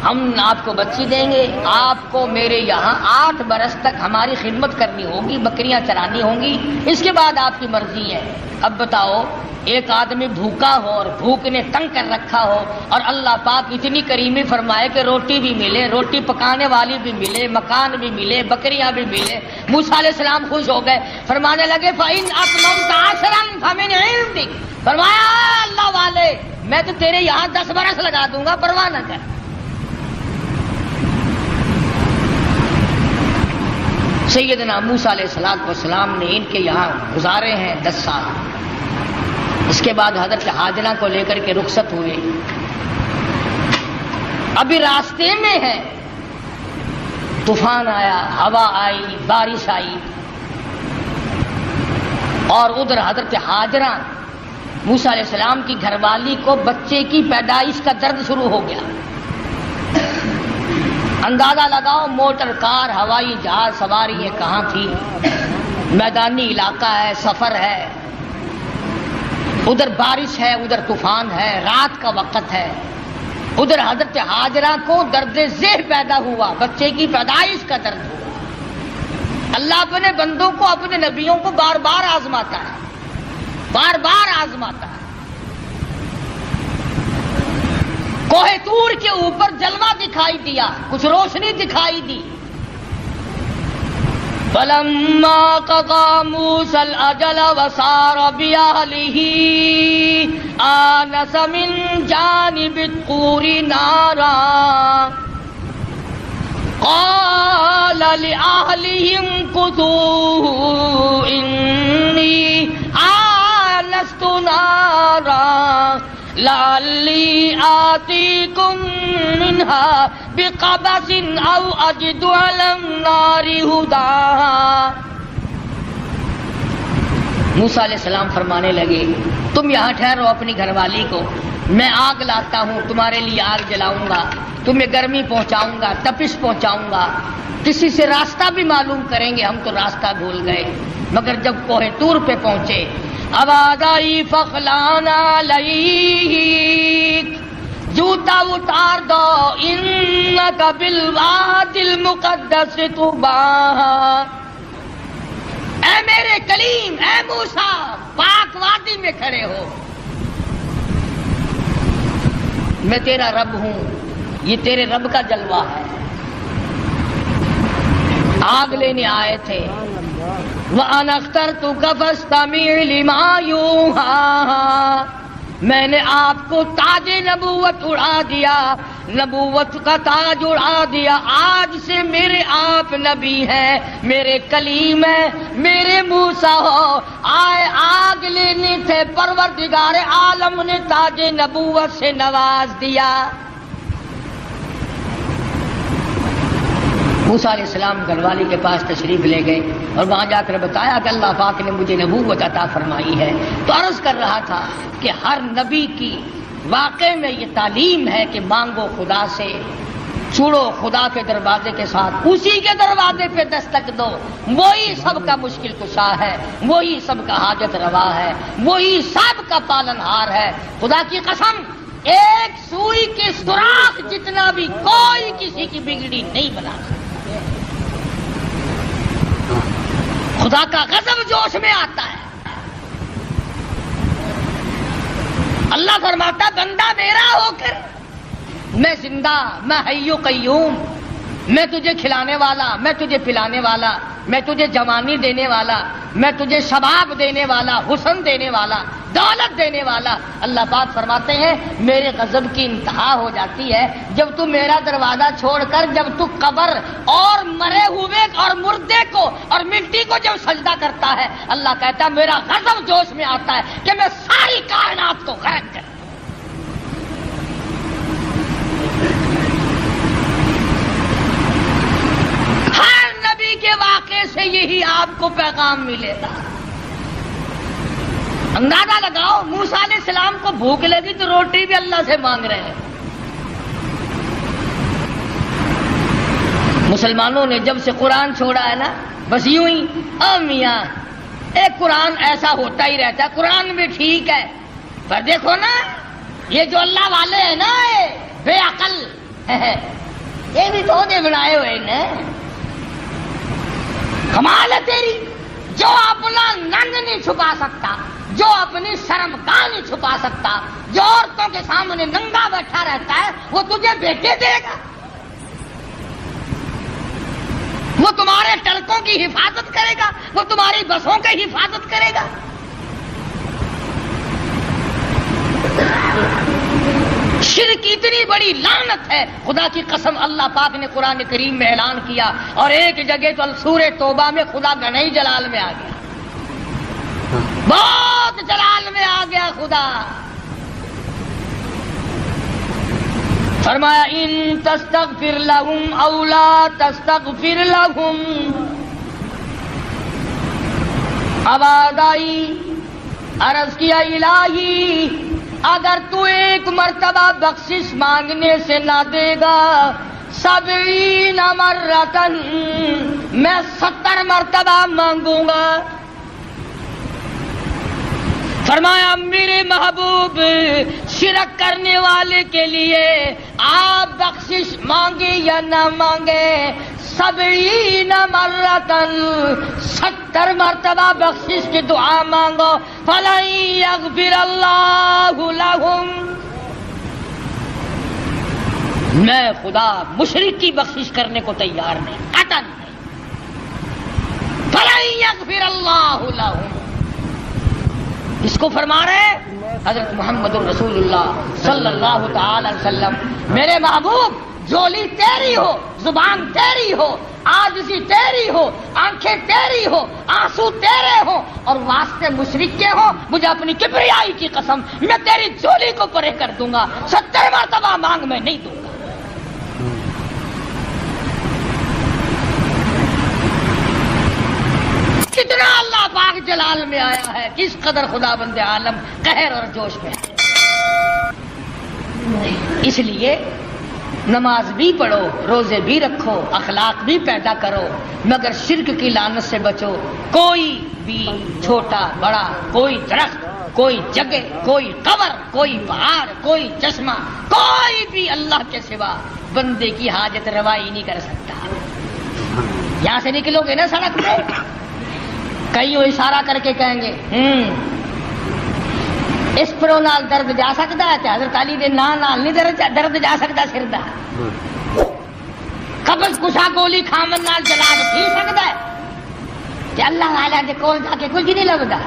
A: ہم آپ کو بچی دیں گے، آپ کو میرے یہاں 8 برس تک ہماری خدمت کرنی ہوگی، بکریاں چرانی ہوں گی، اس کے بعد آپ کی مرضی ہے۔ اب بتاؤ، ایک آدمی بھوکا ہو اور بھوک نے تنگ کر رکھا ہو، اور اللہ پاک اتنی کریمی فرمائے کہ روٹی بھی ملے، روٹی پکانے والی بھی ملے، مکان بھی ملے، بکریاں بھی ملے۔ موسیٰ علیہ السلام خوش ہو گئے، فرمانے لگے فَإِنْ أَتْمَمْتَ عَشْرًا فَمِنْ عِنْدِكَ، فرمایا اللہ والے میں تو تیرے یہاں 10 برس لگا دوں گا، پرواہ نہ کر۔ سیدنا موسیٰ علیہ السلام نے ان کے یہاں گزارے ہیں 10 سال۔ اس کے بعد حضرت ہاجرہ کو لے کر کے رخصت ہوئے، ابھی راستے میں ہے، طوفان آیا، ہوا آئی، بارش آئی، اور ادھر حضرت ہاجرہ موسیٰ علیہ السلام کی گھر والی کو بچے کی پیدائش کا درد شروع ہو گیا۔ اندازہ لگاؤ موٹر کار، ہوائی جہاز سواری یہ کہاں تھی، میدانی علاقہ ہے، سفر ہے، ادھر بارش ہے، ادھر طوفان ہے، رات کا وقت ہے، ادھر حضرت ہاجرہ کو درد ذہن پیدا ہوا، بچے کی پیدائش کا درد ہوا۔ اللہ اپنے بندوں کو، اپنے نبیوں کو بار بار آزماتا ہے، بار بار آزماتا ہے۔ کوہ طور کے اوپر جلوہ دکھائی دیا، کچھ روشنی دکھائی دی۔ فَلَمَّا قَضَى مُوسَى الْأَجَلَ وَسَارَ بِأَهْلِهِ آنَسَ مِنْ جَانِبِ الطُّورِ نَارًا قَالَ لِأَهْلِهِ امْكُثُوا إِنِّي آنَسْتُ نَارًا لعلی آتیکم منہا بقبس او اجد علی النار ہدی۔ موسیٰ علیہ السلام فرمانے لگے تم یہاں ٹھہرو اپنی گھر والی کو، میں آگ لاتا ہوں، تمہارے لیے آگ جلاؤں گا، تمہیں گرمی پہنچاؤں گا، تپش پہنچاؤں گا، کسی سے راستہ بھی معلوم کریں گے، ہم تو راستہ بھول گئے۔ مگر جب کوہ طور پہ پہنچے، آواز آئی فخلان علیک، جوتا اتار دو، انک بالوادی المقدس طویٰ، اے میرے کلیم، اے موسیٰ پاک وادی میں کھڑے ہو، میں تیرا رب ہوں، یہ تیرے رب کا جلوہ ہے۔ آگ لینے آئے تھے، وَأَنَا اخْتَرْتُكَ فَاسْتَمِعْ لِمَا يُوحَىٰ، میں نے آپ کو تاج نبوت اڑا دیا، نبوت کا تاج اڑا دیا، آج سے میرے آپ نبی ہیں، میرے کلیم ہیں، میرے موسیٰ ہو، آئے آگ لینے تھے، پروردگار عالم نے تاج نبوت سے نواز دیا۔ موسیٰ علیہ السلام گھر والی کے پاس تشریف لے گئے اور وہاں جا کر بتایا کہ اللہ پاک نے مجھے نبوت عطا فرمائی ہے۔ تو عرض کر رہا تھا کہ ہر نبی کی واقع میں یہ تعلیم ہے کہ مانگو خدا سے، چھوڑو خدا کے دروازے کے ساتھ، اسی کے دروازے پہ دستک دو، وہی سب کا مشکل کشا ہے، وہی سب کا حاجت روا ہے، وہی سب کا پالن ہار ہے۔ خدا کی قسم ایک سوئی کے سوراخ جتنا بھی کوئی کسی کی بگڑی نہیں بنا سکتا۔ خدا کا غضب جوش میں آتا ہے، اللہ فرماتا بندہ میرا ہو کر میں زندہ، میں حی و قیوم، میں تجھے کھلانے والا، میں تجھے پلانے والا، میں تجھے جوانی دینے والا، میں تجھے شباب دینے والا، حسن دینے والا، دولت دینے والا۔ اللہ پاک فرماتے ہیں میرے غضب کی انتہا ہو جاتی ہے جب تو میرا دروازہ چھوڑ کر، جب تو قبر اور مرے ہوئے اور مردے کو اور مٹی کو جب سجدہ کرتا ہے، اللہ کہتا ہے میرا غضب جوش میں آتا ہے کہ میں ساری کائنات کو غائب کر۔ ہر نبی کے واقعے سے یہی آپ کو پیغام ملے گا۔ اندازہ لگاؤ موسیٰ علیہ السلام کو بھوک لگی تو روٹی بھی اللہ سے مانگ رہے ہیں۔ مسلمانوں نے جب سے قرآن چھوڑا ہے نا، بس یوں ہی میاں ایک قرآن ایسا ہوتا ہی رہتا ہے، قرآن بھی ٹھیک ہے پر دیکھو نا یہ جو اللہ والے ہیں نا بے عقل یہ بھی تو دے بنائے ہوئے نا. کمال ہے تیری, جو اپنا ننگ نہیں چھپا سکتا, جو اپنی شرم گاہ نہیں چھپا سکتا, جو عورتوں کے سامنے ننگا بیٹھا رہتا ہے, وہ تجھے بیٹے دے گا. وہ تمہارے ٹڑکوں کی حفاظت کرے گا, وہ تمہاری بسوں کی حفاظت کرے گا. شرک اتنی بڑی لعنت ہے, خدا کی قسم اللہ پاک نے قرآن کریم میں اعلان کیا, اور ایک جگہ تو سورہ توبہ میں خدا گنائی جلال میں آ گیا, بہت جلال میں آ گیا خدا. فرمایا ان تستغفر لهم او لا تستغفر لهم. آواز آئی, عرض کیا الہی اگر تو ایک مرتبہ بخشش مانگنے سے نہ دے گا, 70 مرتن, میں 70 مرتبہ مانگوں گا. فرمایا میرے محبوب شرک کرنے والے کے لیے آپ بخشش مانگے یا نہ مانگے, 70 مرتن, 70 مرتبہ بخشش کی دعا مانگو. فَلَن يَغْفِرَ اللَّهُ لَهُمْ. میں خدا مشرک کی بخشش کرنے کو تیار نہیں, قطعاً نہیں. فَلَن يَغْفِرَ اللَّهُ لَهُمْ. اس کو فرما رہے حضرت محمد الرسول اللہ صلی اللہ تعالی علیہ وسلم, میرے محبوب جولی تیری ہو, زبان تیری ہو, عاجزی تیری ہو, آنکھیں تیری ہو, آنسو تیرے ہو, اور واسطے مشرک کے ہو, مجھے اپنی کبریائی کی قسم میں تیری جولی کو پرے کر دوں گا, 70 مرتبہ مانگ میں نہیں دوں گا. کتنا اللہ پاک جلال میں آیا ہے, کس قدر خدا بند عالم قہر اور جوش میں ہے. اس لیے نماز بھی پڑھو, روزے بھی رکھو, اخلاق بھی پیدا کرو, مگر شرک کی لعنت سے بچو. کوئی بھی چھوٹا بڑا, کوئی درخت, کوئی جگہ, کوئی قبر, کوئی پہاڑ, کوئی چشمہ, کوئی بھی اللہ کے سوا بندے کی حاجت روائی نہیں کر سکتا. یہاں سے نکلو گے نا سڑک پہ, کئی وہ اشارہ کر کے کہیں گے اس پرو نال درد جا سکتا ہے, حضرت علی دے نال نہیں درد جا سکتا سر دا. قبض کشا گولی کھامن نال جلا پی سکتا ہے, کہ اللہ والا دے کول جا کے کچھ نہیں لگتا.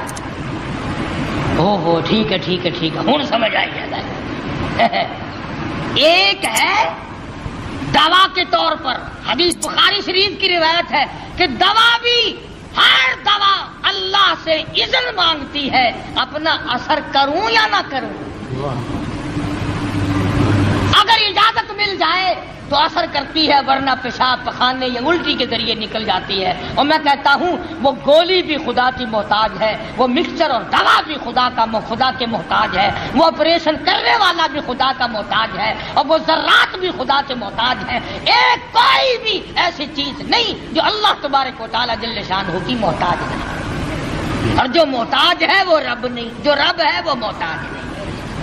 A: او ہو ٹھیک ہے ٹھیک ہے ٹھیک ہے, ہوں سمجھ آئی ہے. ایک ہے دوا کے طور پر, حدیث بخاری شریف کی روایت ہے کہ دوا بھی, ہر دوا اللہ سے اذن مانگتی ہے اپنا اثر کروں یا نہ کروں. اگر اجازت مل جائے تو اثر کرتی ہے, ورنہ پیشاب پخانے یا الٹی کے ذریعے نکل جاتی ہے. اور میں کہتا ہوں وہ گولی بھی خدا کی محتاج ہے, وہ مکسچر اور دوا بھی خدا کے محتاج ہے, وہ آپریشن کرنے والا بھی خدا کا محتاج ہے, اور وہ ذرات بھی خدا کے محتاج ہے. ایک کوئی بھی ایسی چیز نہیں جو اللہ تبارک و تعالی جل شانہ کی محتاج نہیں, اور جو محتاج ہے وہ رب نہیں, جو رب ہے وہ محتاج نہیں.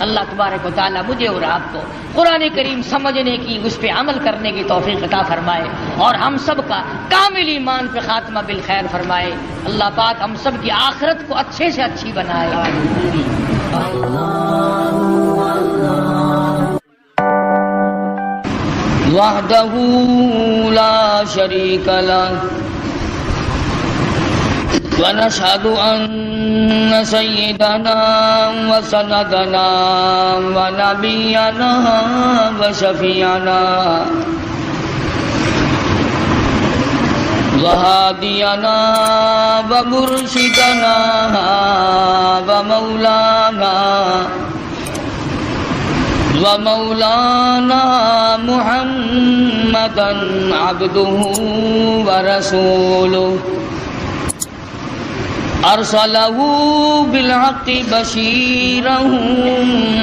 A: اللہ تبارک و تعالیٰ مجھے اور آپ کو قرآن کریم سمجھنے کی, اس پہ عمل کرنے کی توفیق عطا فرمائے, اور ہم سب کا کامل ایمان پہ خاتمہ بالخیر فرمائے. اللہ پاک ہم سب کی آخرت کو اچھے سے اچھی بنائے. وحدہ لا شریک لہ ونشهد أن سيدنا وسندنا ونبينا وشفيعنا وهادينا ومرشدنا ومولانا محمدا عبده ورسوله ارسلہ بالحق بشیرا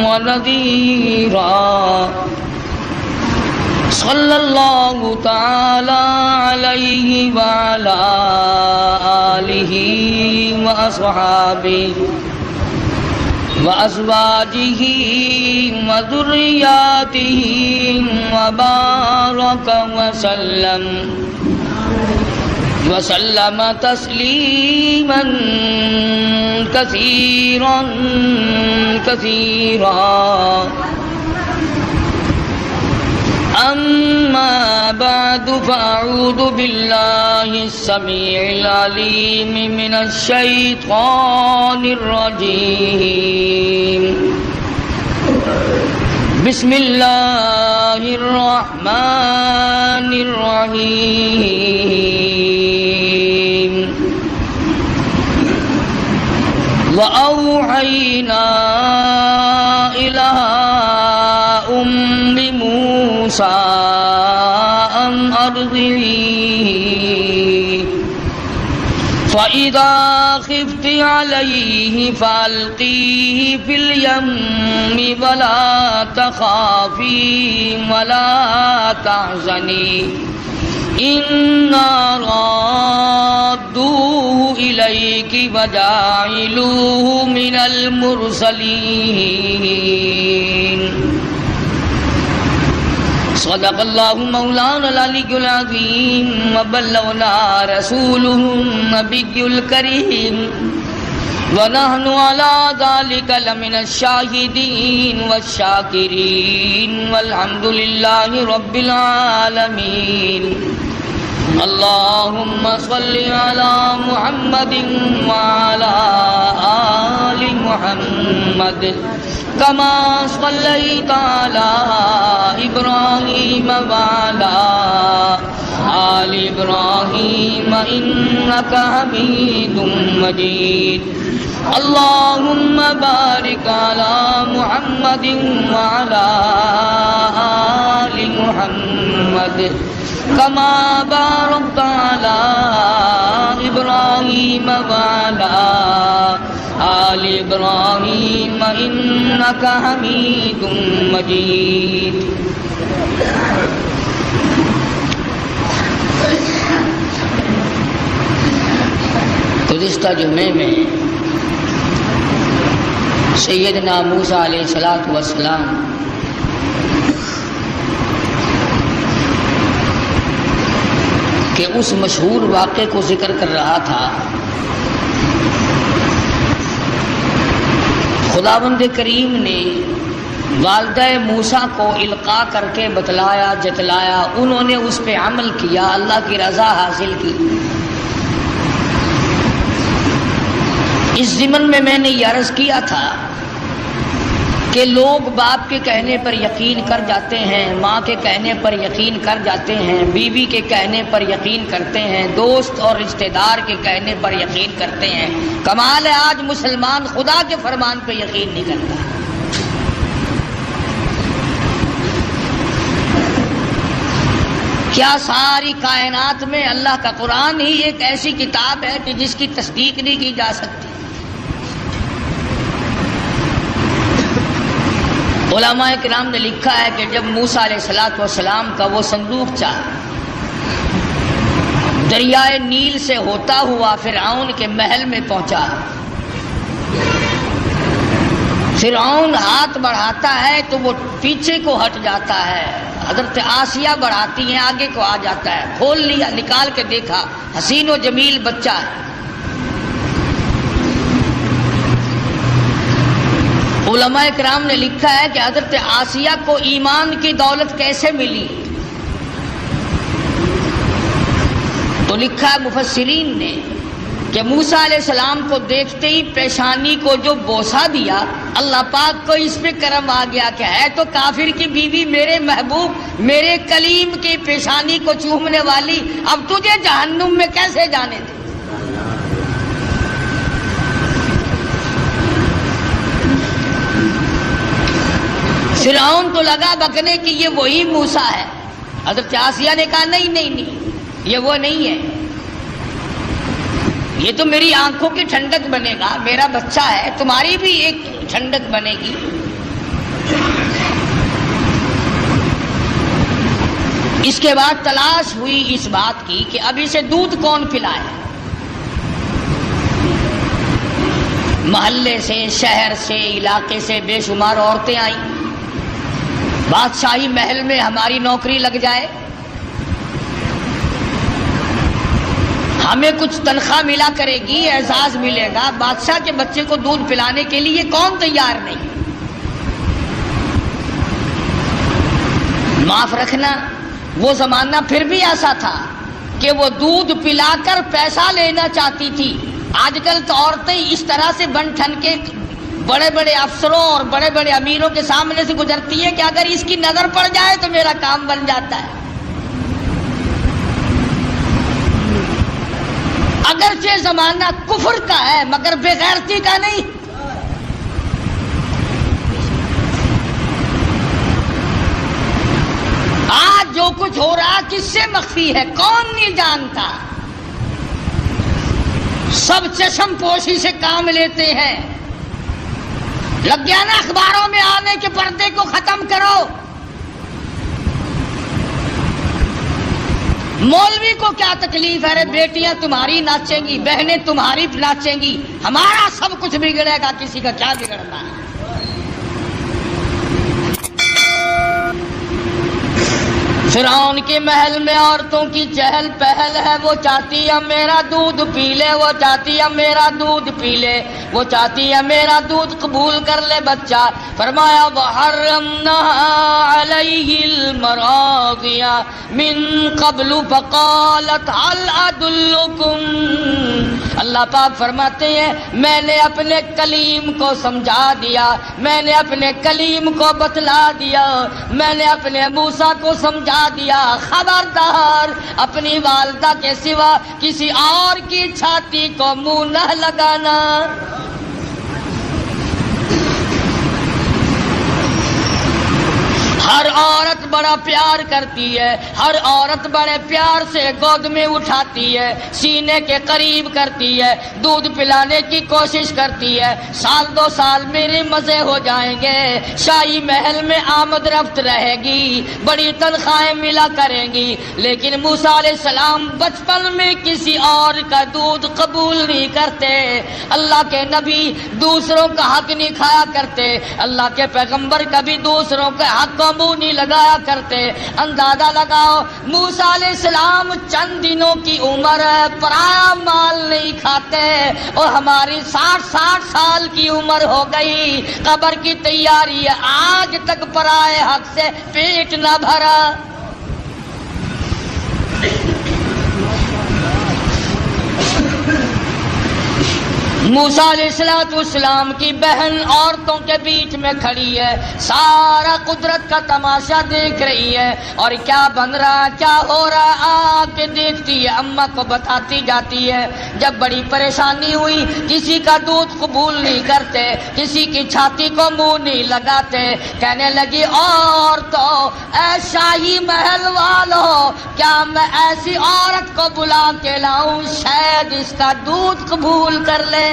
A: ونذیرا صلی اللہ تعالی علیہ وعلی آلہ واصحابہ وأزواجه وذرياته وبارك وسلم تسليما كثيرا كثيرا. أما بعد فأعوذ بالله السميع العليم من الشيطان الرجيم. بسم الله الرحمن الرحيم. وأوحينا إلى أم موسى أن أرضعيه فإذا خفت عليه فألقيه في اليم ولا تخافي ولا تحزني إنا رادوه إليك وجاعلوه من المرسلين. صدق الله مولانا العلي العظيم وبلغنا رسوله النبي الكريم ونحن على ذلك لمن الشاهدين والشاكرين والحمد لله رب العالمين. اللهم صل على محمد وعلى آل محمد كما صليت على إبراهيم وعلى آل إبراهيم إنك حميد مجيد. اللهم بارك على محمد وعلى آل محمد كما باركت على إبراهيم وعلى آل إبراهيم إنك حميد مجيد. گزشتہ جمعے میں سیدنا موسیٰ علیہ السلام کہ اس مشہور واقعے کو ذکر کر رہا تھا. خداوند کریم نے والدہ موسیٰ کو القاء کر کے بتلایا جتلایا، انہوں نے اس پہ عمل کیا، اللہ کی رضا حاصل کی. اس ضمن میں نے یہ عرض کیا تھا کہ لوگ باپ کے کہنے پر یقین کر جاتے ہیں، ماں کے کہنے پر یقین کر جاتے ہیں، بیوی کے کہنے پر یقین کرتے ہیں، دوست اور رشتہ دار کے کہنے پر یقین کرتے ہیں. کمال ہے آج مسلمان خدا کے فرمان پہ یقین نہیں کرتا. کیا ساری کائنات میں اللہ کا قرآن ہی ایک ایسی کتاب ہے کہ جس کی تصدیق نہیں کی جا سکتی؟ علماء کرام نے لکھا ہے کہ جب موسیٰ علیہ السلام کا وہ صندوق چاہا دریائے نیل سے ہوتا ہوا فرعون کے محل میں پہنچا، فرعون ہاتھ بڑھاتا ہے تو وہ پیچھے کو ہٹ جاتا ہے، حضرت آسیہ بڑھاتی ہیں آگے کو آ جاتا ہے. کھول لیا، نکال کے دیکھا حسین و جمیل بچہ ہے. علماء کرام نے لکھا ہے کہ حضرت آسیہ کو ایمان کی دولت کیسے ملی، تو لکھا ہے مفسرین نے کہ موسیٰ علیہ السلام کو دیکھتے ہی پیشانی کو جو بوسہ دیا، اللہ پاک کو اس پہ کرم آ گیا کہ ہے تو کافر کی بیوی میرے محبوب میرے کلیم کی پیشانی کو چومنے والی، اب تجھے جہنم میں کیسے جانے دے. فرعون تو لگا بکنے کہ یہ وہی موسیٰ ہے. حضرت آسیہ نے کہا نہیں یہ وہ نہیں ہے، یہ تو میری آنکھوں کی ٹھنڈک بنے گا، میرا بچہ ہے، تمہاری بھی ایک ٹھنڈک بنے گی. اس کے بعد تلاش ہوئی اس بات کی کہ اب اسے دودھ کون پلائے. محلے سے، شہر سے، علاقے سے بے شمار عورتیں آئیں، بادشاہی محل میں ہماری نوکری لگ جائے، ہمیں کچھ تنخواہ ملا کرے گی، اعزاز ملے گا، بادشاہ کے بچے کو دودھ پلانے کے لیے کون تیار نہیں؟ معاف رکھنا، وہ زمانہ پھر بھی ایسا تھا کہ وہ دودھ پلا کر پیسہ لینا چاہتی تھی۔ آج کل تو عورتیں اس طرح سے بن ٹھن کے بڑے بڑے افسروں اور بڑے بڑے امیروں کے سامنے سے گزرتی ہے کہ اگر اس کی نظر پڑ جائے تو میرا کام بن جاتا ہے۔ اگرچہ زمانہ کفر کا ہے مگر بے غیرتی کا نہیں۔ آج جو کچھ ہو رہا کس سے مخفی ہے، کون نہیں جانتا؟ سب چشم پوشی سے کام لیتے ہیں۔ لگ گیا نا اخباروں میں آنے کے پردے کو ختم کرو۔ مولوی کو کیا تکلیف ہے؟ بیٹیاں تمہاری ناچیں گی، بہنیں تمہاری ناچیں گی، ہمارا سب کچھ بگڑے گا، کسی کا کیا بگڑنا ہے؟ فرعون کے محل میں عورتوں کی چہل پہل ہے، وہ چاہتی ہے میرا دودھ پی لے، وہ چاہتی ہے میرا دودھ پی لے، وہ چاہتی ہے میرا دودھ قبول کر لے بچہ۔ فرمایا وحرمنا علیہ المراضع من قبل فقالت هل ادلکم، اللہ پاک فرماتے ہیں میں نے اپنے کلیم کو سمجھا دیا، میں نے اپنے کلیم کو بتلا دیا، میں نے اپنے موسیٰ کو سمجھا دیا، خبردار اپنی والدہ کے سوا کسی اور کی چھاتی کو منہ نہ لگانا۔ ہر عورت بڑا پیار کرتی ہے، ہر عورت بڑے پیار سے گود میں اٹھاتی ہے، سینے کے قریب کرتی ہے، دودھ پلانے کی کوشش کرتی ہے۔ سال دو سال میرے مزے ہو جائیں گے، شاہی محل میں آمد رفت رہے گی، بڑی تنخواہیں ملا کریں گی، لیکن موسیٰ علیہ السلام بچپن میں کسی اور کا دودھ قبول نہیں کرتے۔ اللہ کے نبی دوسروں کا حق نہیں کھایا کرتے، اللہ کے پیغمبر کبھی دوسروں کے حق کو منہ نہیں لگایا کرتے۔ اندازہ لگاؤ موسیٰ علیہ السلام چند دنوں کی عمر ہے، پرایا مال نہیں کھاتے، اور ہماری 60 سال کی عمر ہو گئی، قبر کی تیاری ہے، آج تک پرائے حق سے پیٹ نہ بھرا۔ موسیٰ علیہ السلام کی بہن عورتوں کے بیچ میں کھڑی ہے، سارا قدرت کا تماشا دیکھ رہی ہے، اور کیا بن رہا کیا ہو رہا آ کے دیکھتی ہے، اماں کو بتاتی جاتی ہے۔ جب بڑی پریشانی ہوئی، کسی کا دودھ قبول نہیں کرتے، کسی کی چھاتی کو منہ نہیں لگاتے، کہنے لگی عورتوں، اے شاہی محل والوں، کیا میں ایسی عورت کو بلا کے لاؤں شاید اس کا دودھ قبول کر لے؟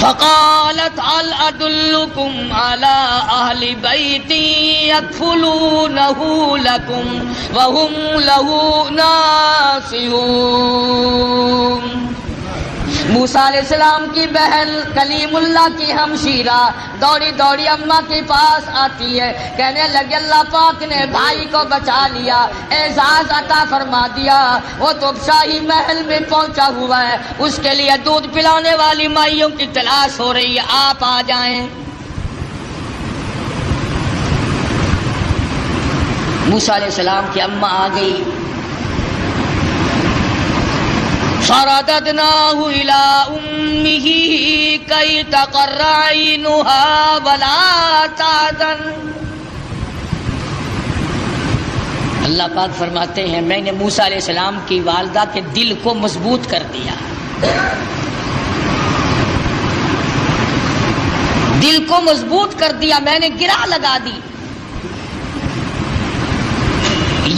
A: فقالت هل ادلکم علی اہل بیت یکفلونہ لکم وہم لہ ناصحون۔ موسیٰ علیہ السلام کی بہن کلیم اللہ کی ہمشیرہ دوڑی دوڑی اماں کے پاس آتی ہے، کہنے لگے اللہ پاک نے بھائی کو بچا لیا، اعزاز عطا فرما دیا، وہ تو شاہی محل میں پہنچا ہوا ہے، اس کے لیے دودھ پلانے والی مائیوں کی تلاش ہو رہی ہے، آپ آ جائیں۔ موسیٰ علیہ السلام کی اماں آ گئی، فرددناہ الی امہ کی تقر عینہا ولا تحزن۔ اللہ پاک فرماتے ہیں میں نے موسیٰ علیہ السلام کی والدہ کے دل کو مضبوط کر دیا، دل کو مضبوط کر دیا، میں نے گرہ لگا دی،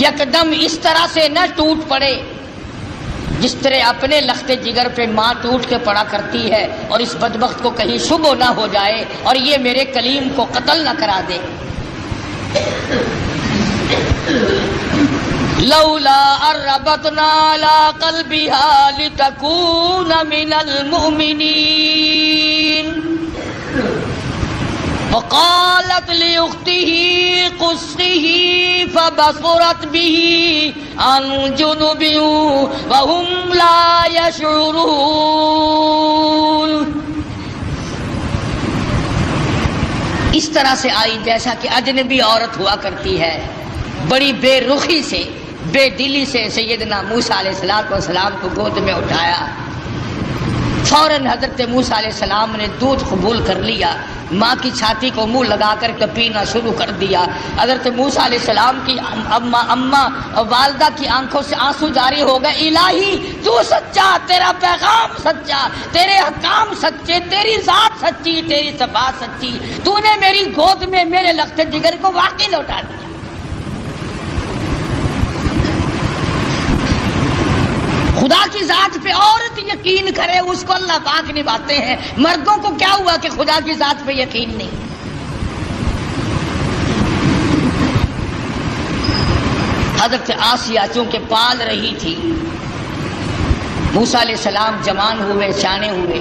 A: یکدم اس طرح سے نہ ٹوٹ پڑے جس طرح اپنے لخت جگر پہ ماں ٹوٹ کے پڑا کرتی ہے، اور اس بدبخت کو کہیں شبہ نہ ہو جائے اور یہ میرے کلیم کو قتل نہ کرا دے۔ لولا اربطنا على قلبها لتكون من المؤمنين وقالت لأخته قصه فبصرت به عن جنب وهم لا يشعرون. اس طرح سے آئی جیسا کہ اجنبی عورت ہوا کرتی ہے، بڑی بے رخی سے، بے دلی سے سیدنا موسیٰ علیہ السلام کو گود میں اٹھایا. فوراً حضرت موسیٰ علیہ السلام نے دودھ قبول کر لیا، ماں کی چھاتی کو منہ لگا کر کے پینا شروع کر دیا. حضرت موسیٰ علیہ السلام کی اماں والدہ کی آنکھوں سے آنسو جاری ہو گئے. الہی تو سچا، تیرا پیغام سچا، تیرے حکام سچے، تیری ذات سچی، تیری صفات سچی، تو نے میری گود میں میرے لخت جگر کو واقعی لوٹا دیا. خدا کی ذات پہ عورت یقین کرے اس کو اللہ پاک نبھاتے ہیں. مردوں کو کیا ہوا کہ خدا کی ذات پہ یقین نہیں؟ حضرت آسیہ چونکہ پال رہی تھی، موسیٰ علیہ السلام جوان ہوئے، سیانے ہوئے.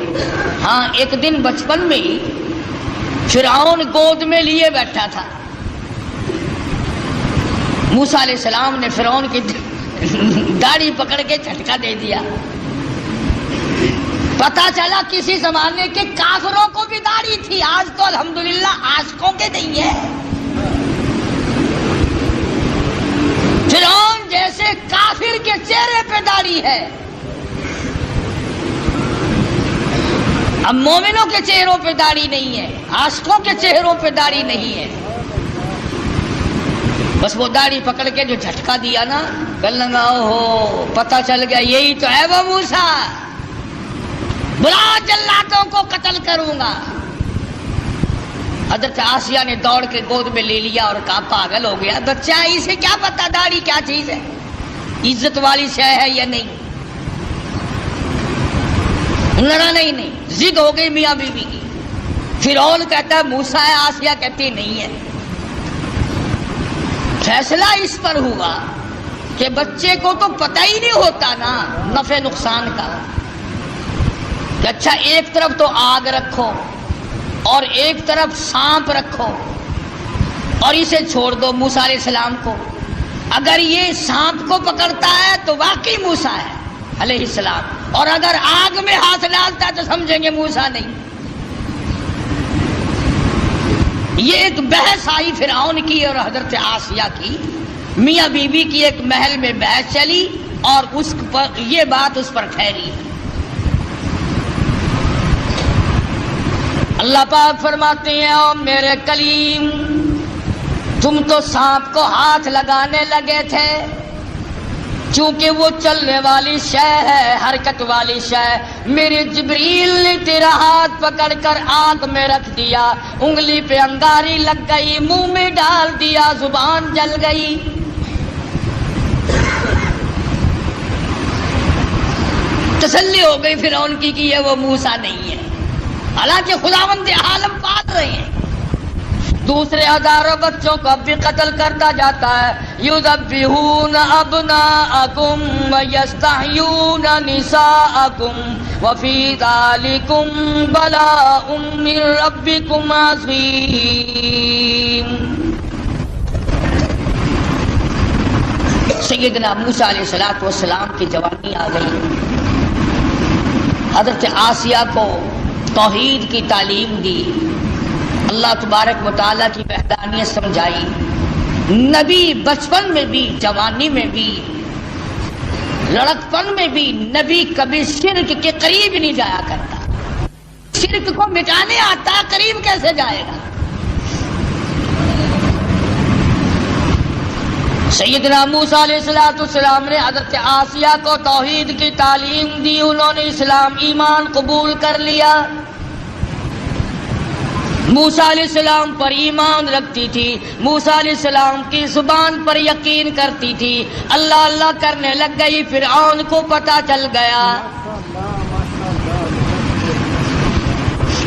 A: ہاں ایک دن بچپن میں ہی فرعون گود میں لیے بیٹھا تھا. موسیٰ علیہ السلام نے فرعون کی داڑھی پکڑ کے جھٹکا دے دیا. پتا چلا کسی زمانے کے کافروں کو بھی داڑھی تھی، آج تو الحمدللہ عاشقوں کے نہیں ہے. فرعون جیسے کافر کے چہرے پہ داڑھی ہے، اب مومنوں کے چہروں پہ داڑھی نہیں ہے، عاشقوں کے چہروں پہ داڑھی نہیں ہے. بس وہ داڑھی پکڑ کے جو جھٹکا دیا نا، کہنے لگا ہو پتہ چل گیا یہی تو ہے وہ موسیٰ، بلا جلاتوں کو قتل کروں گا. حضرت آسیہ نے دوڑ کے گود میں لے لیا اور کہا پاگل ہو گیا بچہ، اسے کیا پتا داڑھی کیا چیز ہے، عزت والی شے ہے یا نہیں. لڑا نہیں، ضد ہو گئی میاں بیوی کی. فرعون کہتا ہے موسیٰ ہے، آسیہ کہتی نہیں ہے. فیصلہ اس پر ہوا کہ بچے کو تو پتہ ہی نہیں ہوتا نا نفع نقصان کا، کہ اچھا ایک طرف تو آگ رکھو اور ایک طرف سانپ رکھو اور اسے چھوڑ دو موسیٰ علیہ السلام کو. اگر یہ سانپ کو پکڑتا ہے تو واقعی موسیٰ ہے علیہ السلام، اور اگر آگ میں ہاتھ ڈالتا ہے تو سمجھیں گے موسیٰ نہیں. یہ ایک بحث آئی فرعون کی اور حضرت آسیہ کی، میاں بیوی کی ایک محل میں بحث چلی اور اس پر یہ بات اس پر ٹھہری. اللہ پاک فرماتے ہیں او میرے کلیم، تم تو سانپ کو ہاتھ لگانے لگے تھے، چونکہ وہ چلنے والی شے ہے، حرکت والی شے. میرے جبریل نے تیرا ہاتھ پکڑ کر آگ میں رکھ دیا، انگلی پہ انگاری لگ گئی، منہ میں ڈال دیا، زبان جل گئی. تسلی ہو گئی فرعون کی کہ یہ وہ موسیٰ نہیں ہے، حالانکہ خداوند عالم پال رہے ہیں. دوسرے ہزاروں بچوں کو اب بھی قتل کرتا جاتا ہے. یذبحون ابناءکم ویستحیون نساءکم وفی ذالکم بلاء من ربکم عظیم. سیدنا موسیٰ علیہ السلام کی جوانی آ گئی. حضرت آسیہ کو توحید کی تعلیم دی، اللہ تبارک و تعالیٰ کی وحدانیت سمجھائی. نبی بچپن میں بھی، جوانی میں بھی، لڑکپن میں بھی نبی کبھی شرک کے قریب نہیں جایا کرتا. شرک کو مٹانے آتا، قریب کیسے جائے گا؟ سیدنا موسیٰ علیہ السلام نے حضرت آسیہ کو توحید کی تعلیم دی، انہوں نے اسلام ایمان قبول کر لیا. موسیٰ علیہ السلام پر ایمان رکھتی تھی، موسیٰ علیہ السلام کی زبان پر یقین کرتی تھی. اللہ اللہ کرنے لگ گئی، فرعون کو پتہ چل گیا.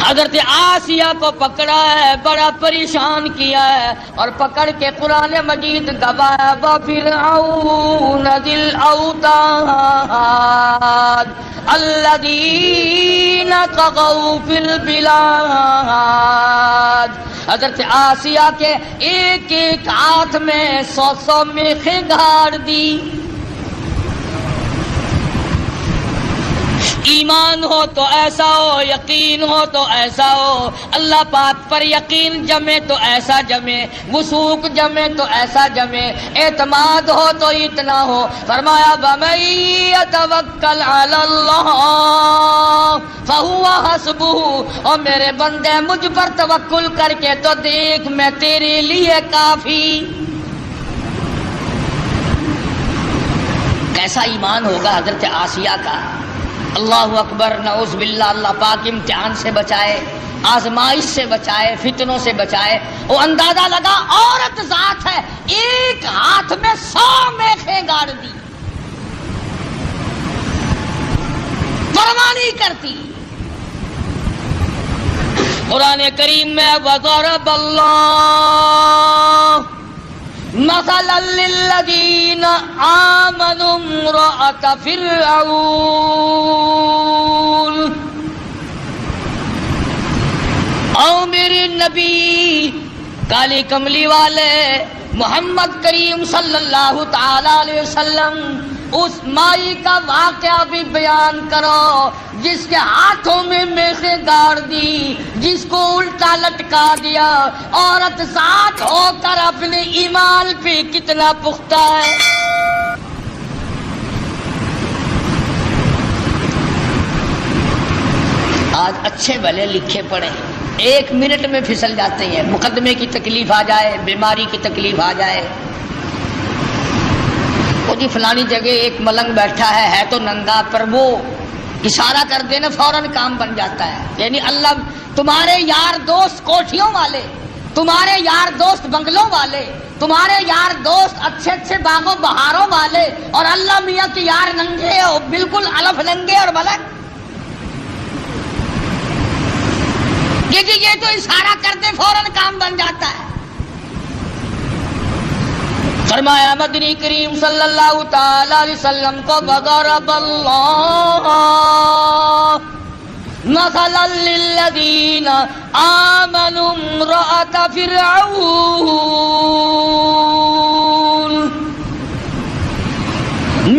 A: حضرت آسیہ کو پکڑا ہے، بڑا پریشان کیا ہے، اور پکڑ کے قرآن مجید گوایا وَفِرْعَوْنَ ذِي الْأَوْتَادِ الَّذِينَ طَغَوْا فِي الْبِلَادِ۔ حضرت آسیہ کے ایک ایک ہاتھ میں 100 میخیں گاڑ دی۔ ایمان ہو تو ایسا ہو، یقین ہو تو ایسا ہو، اللہ پاک پر یقین جمے تو ایسا جمے، وثوق جمے تو ایسا جمے، اعتماد ہو تو اتنا ہو۔ فرمایا وَمَن يَتَوَکَّلْ عَلَى اللَّهِ فَهُوَ حَسْبُهُ، اور میرے بندے مجھ پر توکل کر کے تو دیکھ میں تیرے لیے کافی۔ کیسا ایمان ہوگا حضرت آسیہ کا! اللہ اکبر، نعوذ باللہ، اللہ پاک امتحان سے بچائے، آزمائش سے بچائے، فتنوں سے بچائے۔ وہ اندازہ لگا عورت ذات ہے، ایک ہاتھ میں 100 میخیں گاڑ دی، پرواہ نہیں کرتی۔ قرآن کریم میں وَضَرَبَ اللَّهُ مَثَلًا لِلَّذِينَ آمَنُوا امْرَأَتَ فِرْعَوْنَ۔ او میرے نبی کالی کملی والے محمد کریم صلی اللہ تعالی علیہ وسلم اس مائی کا واقعہ بھی بیان کرو جس کے ہاتھوں میں میخیں گاڑ دی، جس کو الٹا لٹکا دیا۔ عورت ذات ہو کر اپنے ایمان پہ کتنا پختہ ہے۔ آج اچھے بھلے لکھے پڑھے 1 منٹ میں پھسل جاتے ہیں، مقدمے کی تکلیف آ جائے، بیماری کی تکلیف آ جائے، وہ جی فلانی جگہ ایک ملنگ بیٹھا ہے تو ننگا، پر وہ اشارہ کر دینا فوراً کام بن جاتا ہے۔ یعنی اللہ تمہارے یار دوست کوٹھیوں والے، تمہارے یار دوست بنگلوں والے، تمہارے یار دوست اچھے اچھے باغوں بہاروں والے، اور اللہ میاں کی یار ننگے ہو، بالکل الف ننگے اور ملنگ۔ یہ تو اشارہ کر دے فوراً کام بن جاتا ہے۔ فرمایا مدنی کریم صلی اللہ تعالی علیہ وسلم کو وَضَرَبَ اللَّهُ مَثَلًا لِلَّذِينَ آمَنُوا امْرَأَتَ فِرْعَوْنَ۔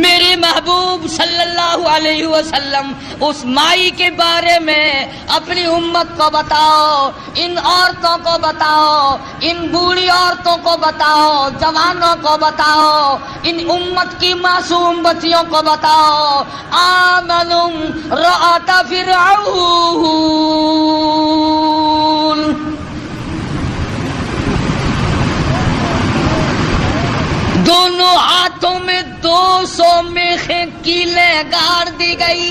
A: میرے محبوب صلی اللہ علیہ وسلم اس مائی کے بارے میں اپنی امت کو بتاؤ، ان عورتوں کو بتاؤ، ان بوڑھی عورتوں کو بتاؤ، جوانوں کو بتاؤ، ان امت کی معصوم بچیوں کو بتاؤ۔ آمنوا امرأۃ فرعون، دونوں ہاتھوں میں 200 میخیں کیلیں گاڑ دی گئی،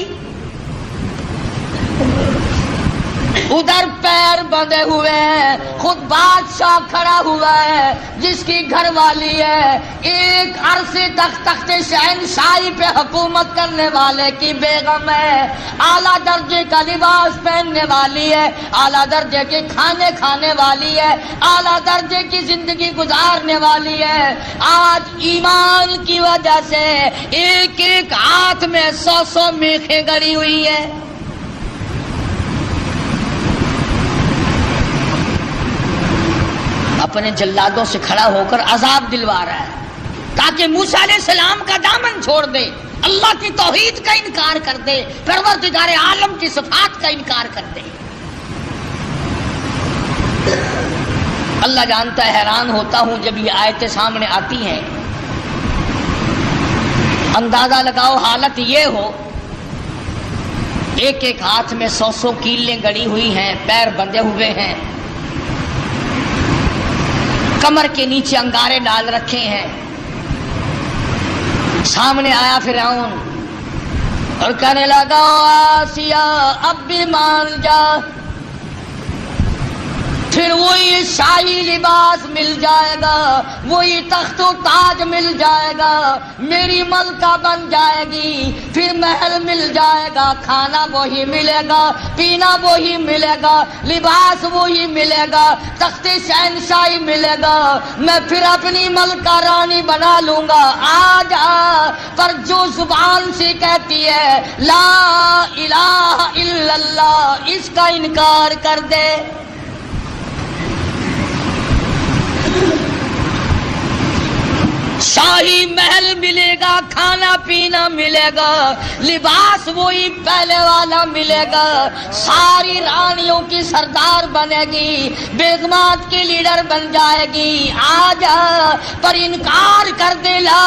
A: ادھر پیر بندھے ہوئے ہیں، خود بادشاہ کھڑا ہوا ہے جس کی گھر والی ہے، ایک عرصے تک تخت شہنشاہی پہ حکومت کرنے والے کی بیگم ہے، اعلیٰ درجے کا لباس پہننے والی ہے، اعلیٰ درجے کے کھانے کھانے والی ہے، اعلیٰ درجے کی زندگی گزارنے والی ہے۔ آج ایمان کی وجہ سے ایک ایک ہاتھ میں 100 میخیں گڑی ہوئی ہے۔ اپنے جلادوں سے کھڑا ہو کر عذاب دلوا رہا ہے تاکہ موسیٰ علیہ السلام کا دامن چھوڑ دے، اللہ کی توحید کا انکار کر دے، پروردگار عالم کی صفات کا انکار کر دے۔ اللہ جانتا ہے، حیران ہوتا ہوں جب یہ آیتیں سامنے آتی ہیں۔ اندازہ لگاؤ حالت یہ ہو، ایک ایک ہاتھ میں 100 کیلیں گڑی ہوئی ہیں، پیر بندھے ہوئے ہیں، کمر کے نیچے انگارے ڈال رکھے ہیں۔ سامنے آیا فرعون اور کہنے لگا آسیہ اب بھی مان جا، پھر وہی شاہی لباس مل جائے گا، وہی تخت و تاج مل جائے گا، میری ملکہ بن جائے گی، پھر محل مل جائے گا، کھانا وہی ملے گا، پینا وہی ملے گا، لباس وہی ملے گا، تخت شہنشاہی ملے گا، میں پھر اپنی ملکہ رانی بنا لوں گا، آ جا۔ پر جو زبان سے کہتی ہے لا الہ الا اللہ، اس کا انکار کر دے، شاہی محل ملے گا، کھانا پینا ملے گا، لباس وہی پہلے والا ملے گا، ساری رانیوں کی سردار بنے گی، بیگمات کی لیڈر بن جائے گی، آ جا۔ پر انکار کر دے لا